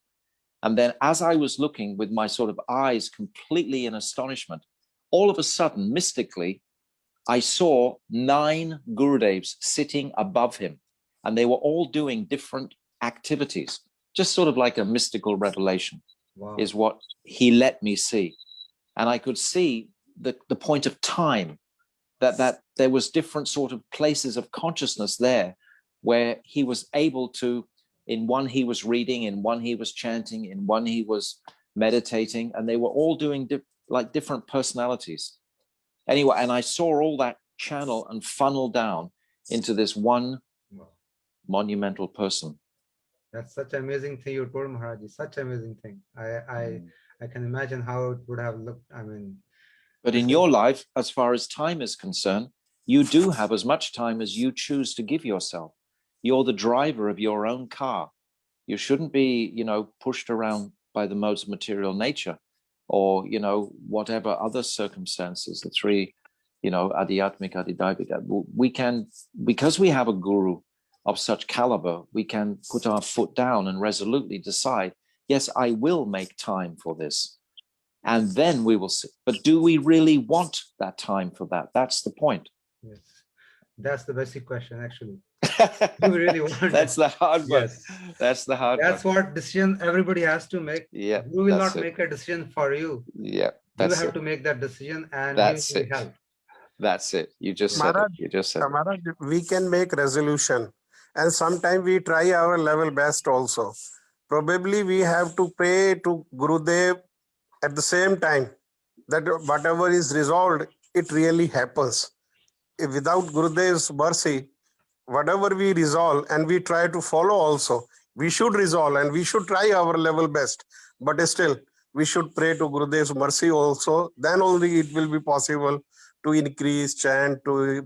S2: And then as I was looking with my sort of eyes completely in astonishment, all of a sudden, mystically, I saw 9 Gurudevs sitting above him. And they were all doing different activities, just sort of like a mystical revelation. Wow. Is what he let me see. And I could see the point of time, that there was different sort of places of consciousness there where he was able to, in one he was reading, in one he was chanting, in one he was meditating, and they were all doing like different personalities. Anyway, and I saw all that channel and funnel down into this one monumental person.
S1: That's such an amazing thing you told, Maharaj. Such an amazing thing. I can imagine how it would have looked. I mean,
S2: but in your life, as far as time is concerned, you do have as much time as you choose to give yourself. You're the driver of your own car. You shouldn't be, pushed around by the modes of material nature or, whatever other circumstances, the 3, adhyatmik, adhidaivic. We can, because we have a guru of such caliber, we can put our foot down and resolutely decide, yes, I will make time for this. And then we will see. But do we really want that time for that? That's the point.
S1: Yes. That's the basic question, actually. Do we really want
S2: That's the hard one.
S1: Yes.
S2: That's the hard
S1: That's
S2: one.
S1: what decision everybody has to make.
S2: Yeah.
S1: You will not make a decision for you.
S2: Yeah.
S1: You have to make that decision, and
S2: that's
S1: you will help.
S2: That's it. You just said
S3: Maharaj,
S2: it. You just said
S3: Maharaj, we can make resolution. And sometimes we try our level best also. Probably we have to pray to Gurudev at the same time that whatever is resolved, it really happens. If without Gurudev's mercy, whatever we resolve and we try to follow also, we should resolve and we should try our level best. But still, we should pray to Gurudev's mercy also. Then only it will be possible to increase chant, to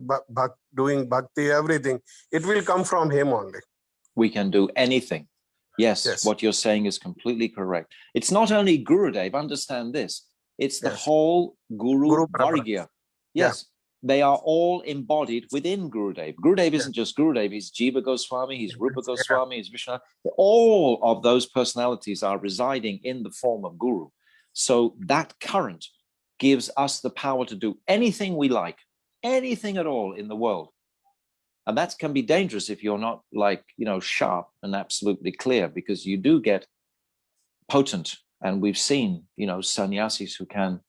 S3: doing bhakti, everything. It will come from him only.
S2: We can do anything. Yes,
S3: Yes.
S2: what you're saying is completely correct. It's not only Gurudev, understand this. It's the
S3: Yes.
S2: whole Guru
S3: Parapara.
S2: Vargya. Yes, they are all embodied within Gurudev. Gurudev isn't just Gurudev, he's Jiva Goswami, he's Rupa Goswami, he's Vishnu. All of those personalities are residing in the form of Guru. So that current gives us the power to do anything we like, anything at all in the world. And that can be dangerous if you're not like, sharp and absolutely clear, because you do get potent. And we've seen, sannyasis who can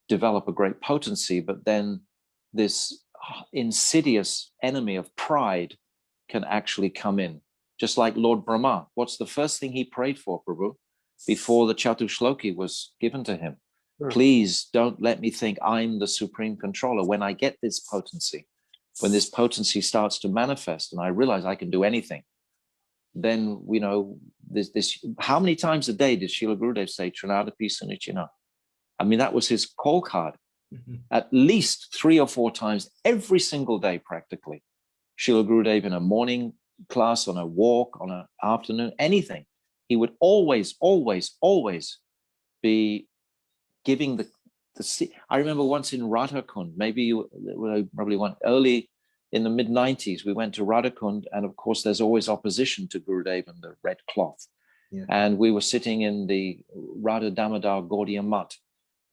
S2: develop a great potency, but then this insidious enemy of pride can actually come in. Just like Lord Brahma. What's the first thing he prayed for, Prabhu, before the Chatushloki was given to him? Please don't let me think I'm the supreme controller. When I get this potency, when this potency starts to manifest and I realize I can do anything, then, this how many times a day did Srila Gurudev say, Trinadapi Sunichina? I mean, that was his call card. At least 3 or 4 times every single day, practically. Srila Gurudev in a morning class, on a walk, on an afternoon, anything. He would always, always, always be giving the I remember once in Radhakund, maybe you probably went early in the mid-90s, we went to Radhakund, and of course there's always opposition to Gurudev and the red cloth. Yeah. And we were sitting in the Radha Damodar Gaudiya Mutt,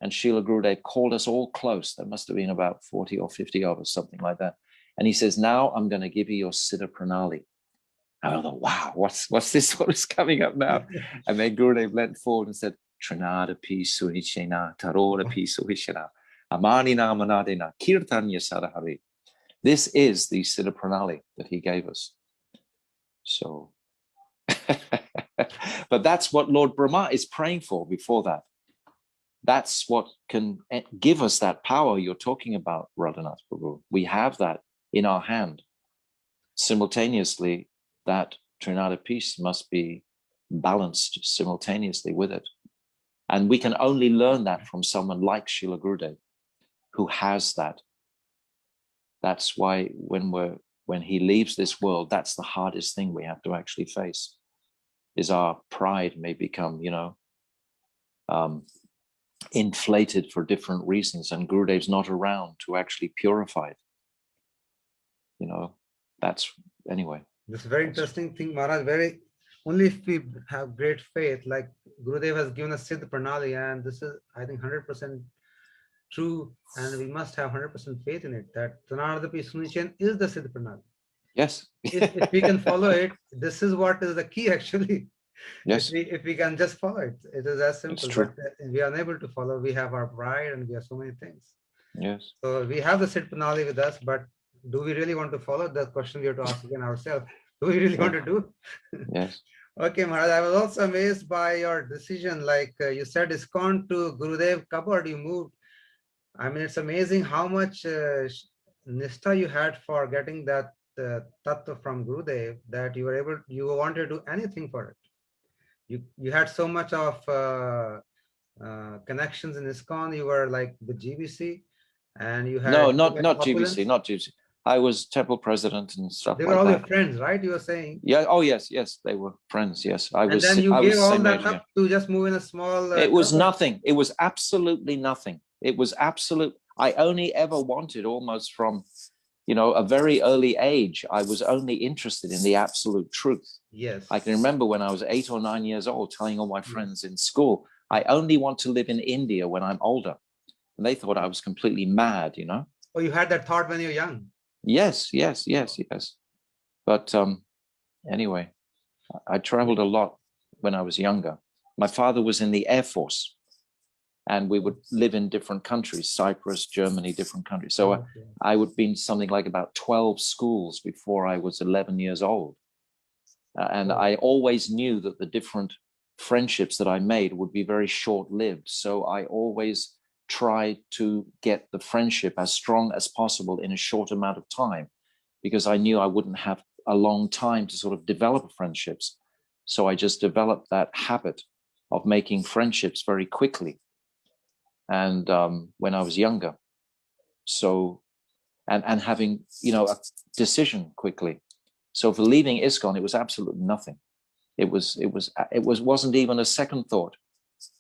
S2: and Srila Gurudev called us all close. There must have been about 40 or 50 of us, something like that. And he says, now I'm going to give you your Siddha Pranali. And I thought, wow, what's this? What is coming up now? And then Gurudev leant forward and said, Trinadapi Sunichena, Tarodapi Suhishana, Amani Namanadena, Kirtanya Sadahari. This is the Siddha Pranali that he gave us. So, but that's what Lord Brahma is praying for before that. That's what can give us that power you're talking about, Radhanath Prabhu. We have that in our hand. Simultaneously, that Trinada piece must be balanced simultaneously with it. And we can only learn that from someone like Srila Gurudev, who has that. That's why when he leaves this world, that's the hardest thing we have to actually face, is our pride may become, inflated for different reasons, and Gurudev's not around to actually purify it. That's anyway.
S1: This is a very interesting thing, Maharaj. Only if we have great faith, like Gurudev has given us Siddha Pranali, and this is, I think, 100% true, and we must have 100% faith in it, that Trinadapi Sunichan is the Siddha Pranali.
S2: Yes.
S1: if we can follow it, this is what is the key, actually.
S2: Yes.
S1: If we can just follow it, it is as simple.
S2: It's true.
S1: But we are unable to follow. We have our pride and we have so many things.
S2: Yes.
S1: So we have the Siddha Pranali with us, but do we really want to follow? The question we have to ask again ourselves. Do we really want to do?
S2: Yes.
S1: Okay, Maharaj, I was also amazed by your decision. Like you said, ISKCON to Gurudev Kabad, you moved. I mean, it's amazing how much nistha you had for getting that tattva from Gurudev, that you wanted to do anything for it. You had so much of connections in ISKCON. You were like the GBC, and you had
S2: not GBC. I was temple president and stuff.
S1: They were all your friends, right? You were saying.
S2: Yeah. Oh yes, they were friends. Yes, I was.
S1: And then you gave all that up
S2: to
S1: just move in a small.
S2: It was nothing. It was absolutely nothing. It was absolute. I only ever wanted, almost from, a very early age, I was only interested in the absolute truth.
S1: Yes.
S2: I can remember when I was 8 or 9 years old, telling all my friends in school, I only want to live in India when I'm older. And they thought I was completely mad,
S1: Oh, you had that thought when you were young?
S2: Yes. But anyway, I traveled a lot when I was younger. My father was in the Air Force, and we would live in different countries, Cyprus, Germany, different countries. So I would be in something like about 12 schools before I was 11 years old. And I always knew that the different friendships that I made would be very short-lived. So I always tried to get the friendship as strong as possible in a short amount of time, because I knew I wouldn't have a long time to sort of develop friendships. So I just developed that habit of making friendships very quickly. And when I was younger, so and having, you know, a decision quickly. So for leaving ISKCON, it was absolutely nothing. It wasn't even a second thought,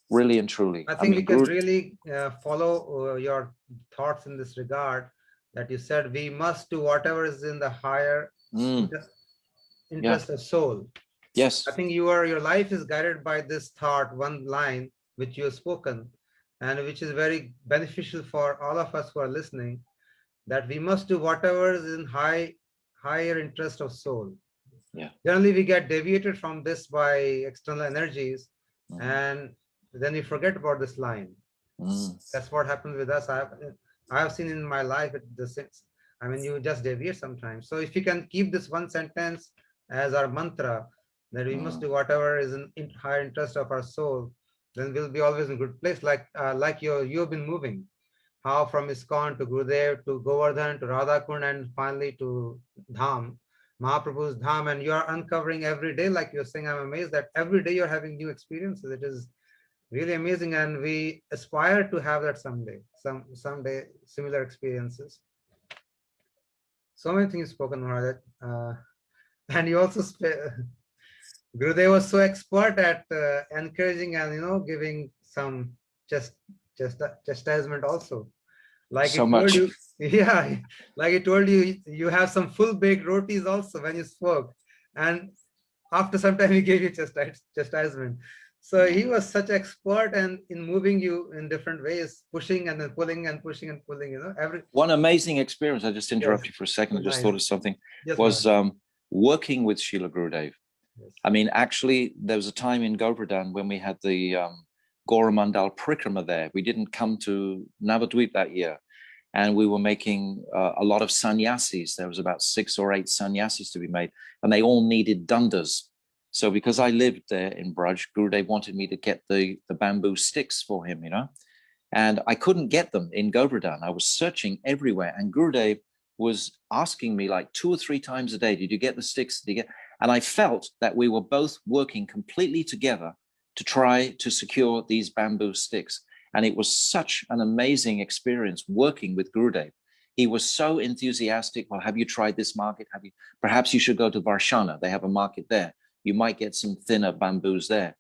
S2: really and truly.
S1: I think we can really follow your thoughts in this regard, that you said we must do whatever is in the higher interest of soul.
S2: Yes.
S1: I think your life is guided by this thought, one line which you have spoken, and which is very beneficial for all of us who are listening, that we must do whatever is in higher interest of soul.
S2: Yeah.
S1: Generally, we get deviated from this by external energies, and then we forget about this line. That's what happens with us. I have seen in my life I mean, you just deviate sometimes. So if you can keep this one sentence as our mantra, that we must do whatever is in higher interest of our soul, then we'll be always in a good place. Like you've been moving, how from ISKCON to Gurudev to Govardhan to Radhakund and finally to Dham, Mahaprabhu's Dham, and you are uncovering every day, like you're saying. I'm amazed that every day you're having new experiences. It is really amazing, and we aspire to have that someday, someday similar experiences. So many things spoken, Maharaj. And you also Gurudev was so expert at encouraging and giving some chastisement also. Like
S2: so
S1: he
S2: much.
S1: told you, like he told you, you have some full baked rotis also when you spoke, and after some time he gave you chastisement. So he was such expert and in moving you in different ways, pushing and then pulling and pushing and pulling.
S2: One amazing experience. I just interrupt you for a second. I just thought of something. Was working with Srila Gurudev. Yes. I mean, actually, there was a time in Govardhan when we had the Goramandal Parikrama there. We didn't come to Navadvip that year, and we were making a lot of sannyasis. There was about 6 or 8 sannyasis to be made, and they all needed dandas. So because I lived there in Braj, Gurudev wanted me to get the bamboo sticks for him, and I couldn't get them in Govardhan. I was searching everywhere, and Gurudev was asking me like 2 or 3 times a day, did you get the sticks? Did you get? And I felt that we were both working completely together to try to secure these bamboo sticks. And it was such an amazing experience working with Gurudev. He was so enthusiastic. Well, have you tried this market? Perhaps you should go to Varshana. They have a market there. You might get some thinner bamboos there.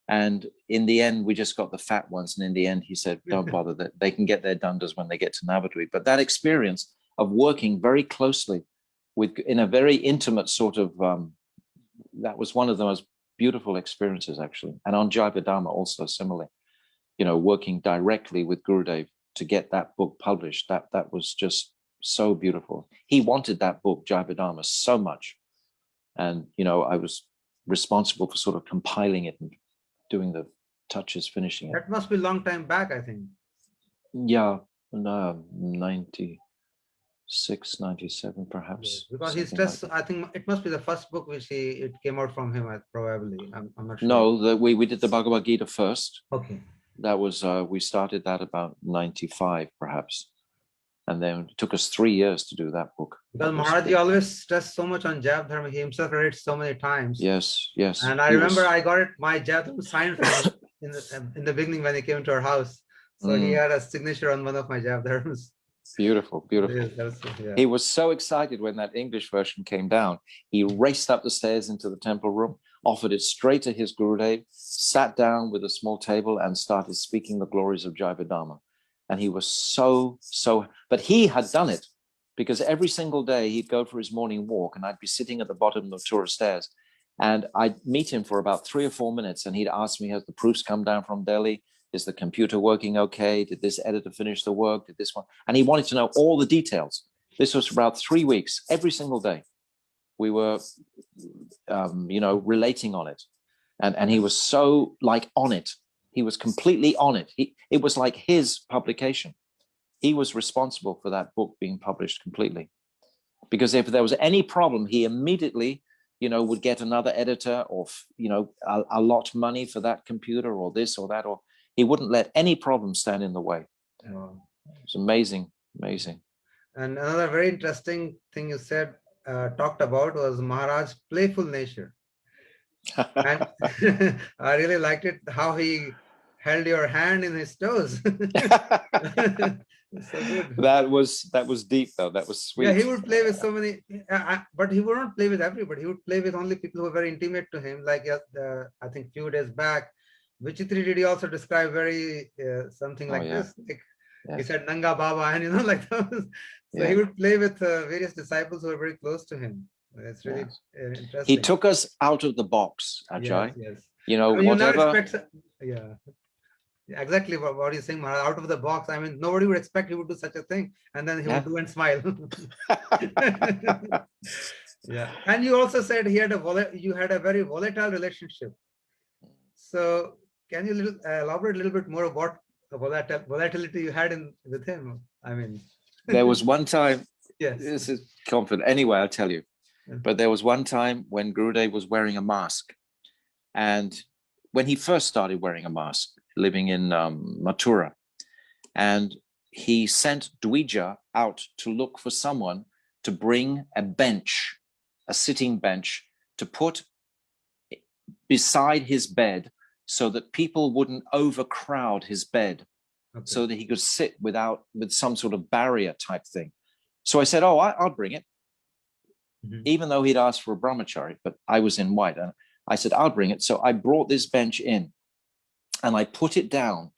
S2: And in the end, we just got the fat ones. And in the end, he said, don't bother, that they can get their dandas when they get to Navadvip. But that experience of working very closely in a very intimate sort of, that was one of the most beautiful experiences, actually. And on Jayavadama also similarly, working directly with Gurudev to get that book published, that was just so beautiful. He wanted that book, Jayavadama, so much. And, I was responsible for sort of compiling it and doing the touches, finishing it.
S1: That must be a long time back, I think.
S2: Yeah, 96, 97, perhaps.
S1: Yes, because he stressed, I think it must be the first book which it came out from him, probably. I'm not sure.
S2: No, we did the Bhagavad Gita first.
S1: Okay.
S2: That was, we started that about 95, perhaps. And then it took us 3 years to do that book.
S1: Because Maharaj always stressed so much on Jab Dharma. He himself read it so many times.
S2: Yes.
S1: And I remember I got my Jab Dharma signed from him in the beginning when he came to our house. So he had a signature on one of my Jab Dharmas.
S2: Beautiful.
S1: Yes,
S2: He was so excited when that English version came down. He raced up the stairs into the temple room, offered it straight to his Gurudev, sat down with a small table and started speaking the glories of Jayavadama. And he was so, but he had done it because every single day he'd go for his morning walk and I'd be sitting at the bottom of the tourist stairs and I'd meet him for about 3 or 4 minutes and he'd ask me, has the proofs come down from Delhi? Is the computer working okay? Did this editor finish the work? Did this one? And he wanted to know all the details. This was for about 3 weeks, every single day. We were, relating on it. And he was so on it. He was completely on it. It was like his publication. He was responsible for that book being published completely. Because if there was any problem, he immediately, would get another editor or, allot money for that computer or this or that, or he wouldn't let any problem stand in the way. It was amazing.
S1: And another very interesting thing you said, talked about was Maharaj's playful nature. And I really liked it, how he held your hand in his toes. So good.
S2: That was deep though. That was sweet.
S1: Yeah, he would play with so many, but he would not play with everybody. He would play with only people who were very intimate to him. Like I think few days back, Vichitri did he also describe very something like this. Like, he said Nanga Baba, and like that. So he would play with various disciples who were very close to him. It's really interesting.
S2: He took us out of the box, Ajay.
S1: Yes.
S2: You know,
S1: I mean,
S2: whatever.
S1: Exactly what he's saying, Maharaj, out of the box. I mean, nobody would expect he would do such a thing, and then he would do and smile. Yeah, and you also said you had a very volatile relationship. So can you elaborate a little bit more about the volatility you had with him? I mean,
S2: there was one time.
S1: Yes,
S2: this is confident. Anyway, I'll tell you. But there was one time when Gurudev was wearing a mask, and when he first started wearing a mask, living in Mathura, and he sent Dwija out to look for someone to bring a bench, a sitting bench, to put beside his bed so that people wouldn't overcrowd his bed, so that he could sit with some sort of barrier type thing. So I said, oh, I'll bring it. Even though he'd asked for a brahmachari, but I was in white. And I said, I'll bring it. So I brought this bench in and I put it down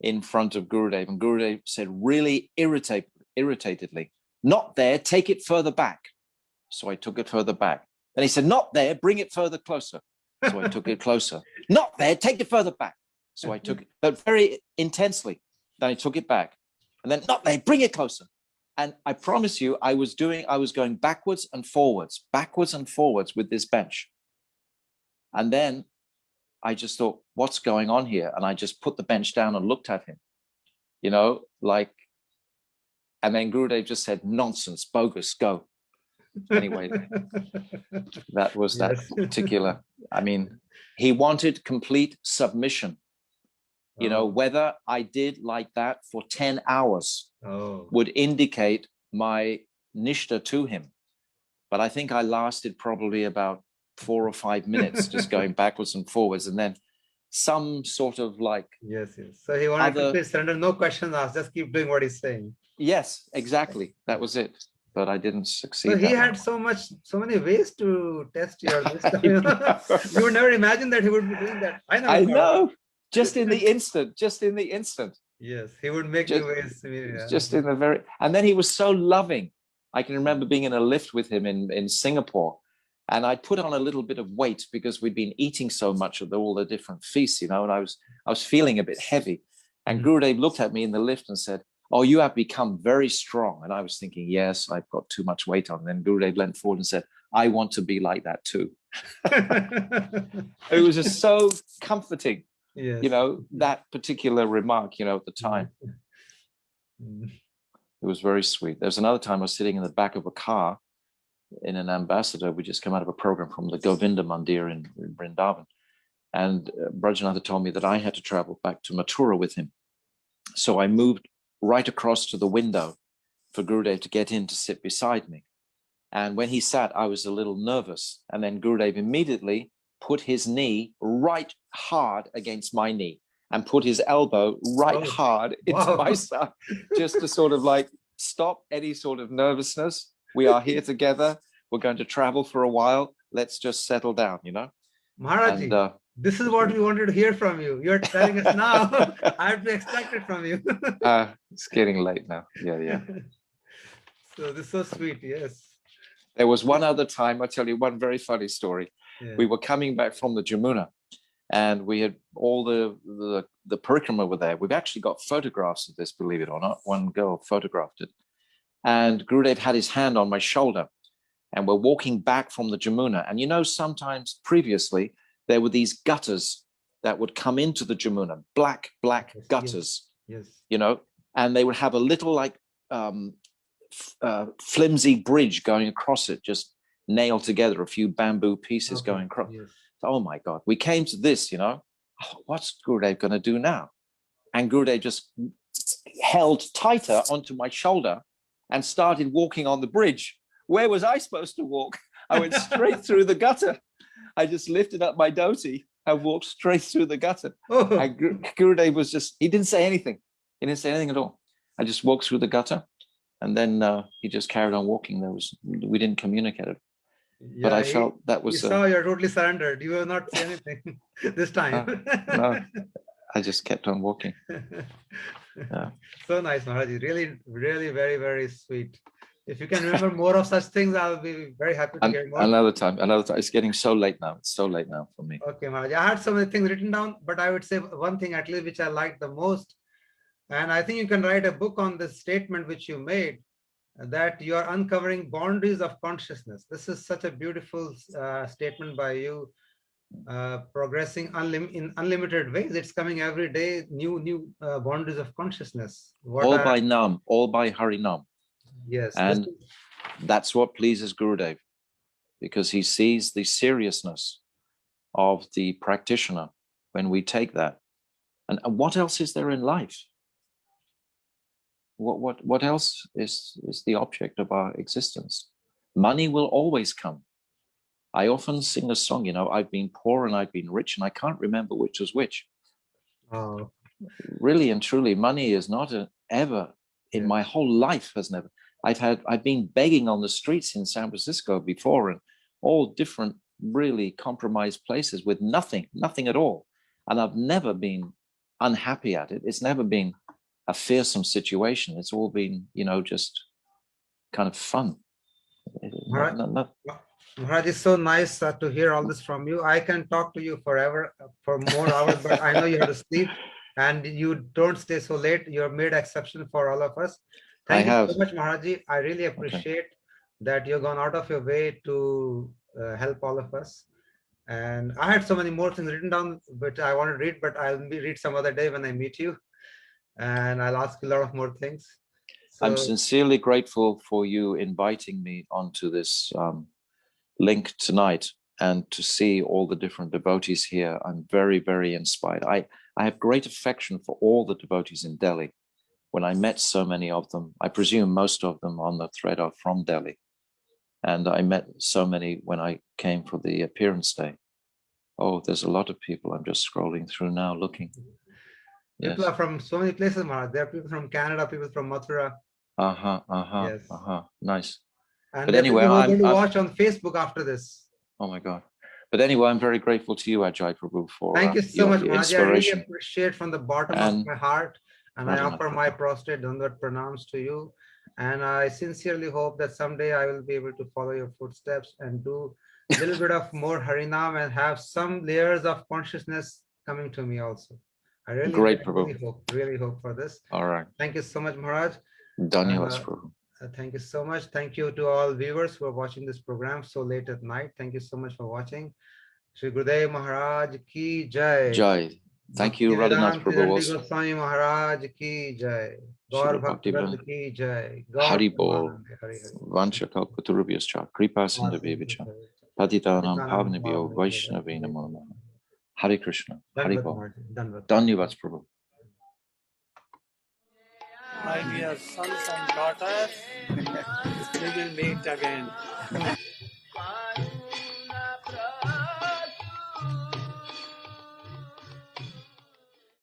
S2: in front of Gurudev. And Gurudev said really irritatedly, not there, take it further back. So I took it further back. And he said, not there, bring it further closer. So I took it closer. Not there, take it further back. So I took it, but very intensely. Then I took it back. And then, not there, bring it closer. And I promise you, I was going backwards and forwards with this bench. And then I just thought, what's going on here? And I just put the bench down and looked at him, you know, like, and then Gurudev just said, nonsense, bogus, go. Anyway, that was that particular, I mean, he wanted complete submission. You know, whether I did like that for 10 hours would indicate my nishta to him. But I think I lasted probably about 4 or 5 minutes, just going backwards and forwards. And then some sort of like...
S1: Yes. So he wanted to surrender, no questions asked, just keep doing what he's saying.
S2: Yes, exactly. That was it. But I didn't succeed.
S1: So he had so many ways to test your wisdom. You would never imagine that he would be doing that.
S2: I know. Just in the instant.
S1: Yes, he would make you ways.
S2: Just in the very, and then he was so loving. I can remember being in a lift with him in Singapore, and I put on a little bit of weight because we'd been eating so much of all the different feasts, you know, and I was feeling a bit heavy. And Gurudev looked at me in the lift and said, oh, you have become very strong. And I was thinking, yes, I've got too much weight on. And then Gurudev leant forward and said, I want to be like that too. It was just so comforting.
S1: Yes.
S2: You know, that particular remark, you know, at the time. It was very sweet. There's another time I was sitting in the back of a car in an ambassador. We just come out of a program from the Govinda Mandir in Vrindavan. And Brajanatha told me that I had to travel back to Mathura with him. So I moved right across to the window for Gurudev to get in to sit beside me. And when he sat, I was a little nervous. And then Gurudev immediately put his knee right hard against my knee and put his elbow right hard into my side, just to sort of like stop any sort of nervousness. We are here together. We're going to travel for a while. Let's just settle down, you know.
S1: Maharaj, this is what we wanted to hear from you. You're telling us now. I have to expect it from you.
S2: It's getting late now. Yeah.
S1: So this is so sweet. Yes.
S2: There was one other time, I'll tell you one very funny story. Yeah. We were coming back from the Jamuna, and we had all the parikrama were there. We've actually got photographs of this, believe it or not. One girl photographed it. And Gurudev had his hand on my shoulder, and we're walking back from the Jamuna. And you know, sometimes previously, there were these gutters that would come into the Jamuna, black gutters,
S1: yes.
S2: You know, and they would have a little like flimsy bridge going across it, just nailed together, a few bamboo pieces going across.
S1: Yes.
S2: Oh my God, we came to this, you know, what's Gurudev going to do now? And Gurudev just held tighter onto my shoulder and started walking on the bridge where was I supposed to walk? I went straight through the gutter. I just lifted up my dhoti and walked straight through the gutter.
S1: Oh.
S2: Gurudev was just, he didn't say anything. He didn't say anything at all. I just walked through the gutter, and then he just carried on walking. We didn't communicate it.
S1: Yeah,
S2: but I felt that was...
S1: You saw you're totally surrendered. You will not say anything this time.
S2: No, I just kept on walking. Yeah.
S1: So nice, Maharaj. Really, really very, very sweet. If you can remember more of such things, I'll be very happy to hear more.
S2: Another time. It's getting so late now. It's so late now for me.
S1: Okay, Maharaj. I had so many things written down, but I would say one thing at least which I liked the most. And I think you can write a book on this statement which you made, that you are uncovering boundaries of consciousness. This is such a beautiful statement by you, progressing in unlimited ways. It's coming every day, new boundaries of consciousness.
S2: All by Nam, all by Harinam.
S1: Yes.
S2: And that's what pleases Gurudev, because he sees the seriousness of the practitioner when we take that. And what else is there in life? What else is the object of our existence? Money will always come. I often sing a song, I've been poor and I've been rich, and I can't remember which was which.
S1: Oh.
S2: Really and truly, money is not ever in my whole life has never. I've been begging on the streets in San Francisco before, and all different really compromised places with nothing at all. And I've never been unhappy at it. It's never been a fearsome situation. It's all been, just kind of fun.
S1: Maharaj, it's so nice to hear all this from you. I can talk to you forever for more hours, but I know you have to sleep, and you don't stay so late. You have made exception for all of us. Thank you so much, Maharaj. I really appreciate that you've gone out of your way to help all of us. And I had so many more things written down, but I want to read, but I'll read some other day when I meet you. And I'll ask you a lot of more things. So,
S2: I'm sincerely grateful for you inviting me onto this link tonight, and to see all the different devotees here. I'm very, very inspired. I have great affection for all the devotees in Delhi. When I met so many of them, I presume most of them on the thread are from Delhi. And I met so many when I came for the appearance day. Oh, there's a lot of people. I'm just scrolling through now, looking.
S1: People are from so many places, Maharaj. There are people from Canada, people from Mathura. Yes.
S2: Nice.
S1: And
S2: but anyway,
S1: I'm going to watch on Facebook after this.
S2: Oh my God. But anyway, I'm very grateful to you, Ajay Prabhu, for
S1: thank you so much, Maharaj. I really appreciate from the bottom of my heart. And I offer my prostrate Dandavat pranams to you. And I sincerely hope that someday I will be able to follow your footsteps and do a little bit of more Harinam and have some layers of consciousness coming to me also. I really hope for this.
S2: All right.
S1: Thank you so much, Maharaj.
S2: Dhanyavad, Prabhu.
S1: Thank you so much. Thank you to all viewers who are watching this program so late at night. Thank you so much for watching. Shri Gurudev Maharaj ki jai.
S2: Jai. Thank you, Radhanath Prabhu.
S1: Also. Goswami Maharaj ki jai. Gaur Bhaktivedanta ki jai.
S2: Hari Bol. Vancha Kalpatarubhyascha. Kripa Sindhavyevacha. Patitanam Bhavanabhyo Vaishnavena Namo Namaha. Hare Krishna. Hari Bol. Dhanyavad, Prabhu.
S4: My dear sons and daughters, we will meet again.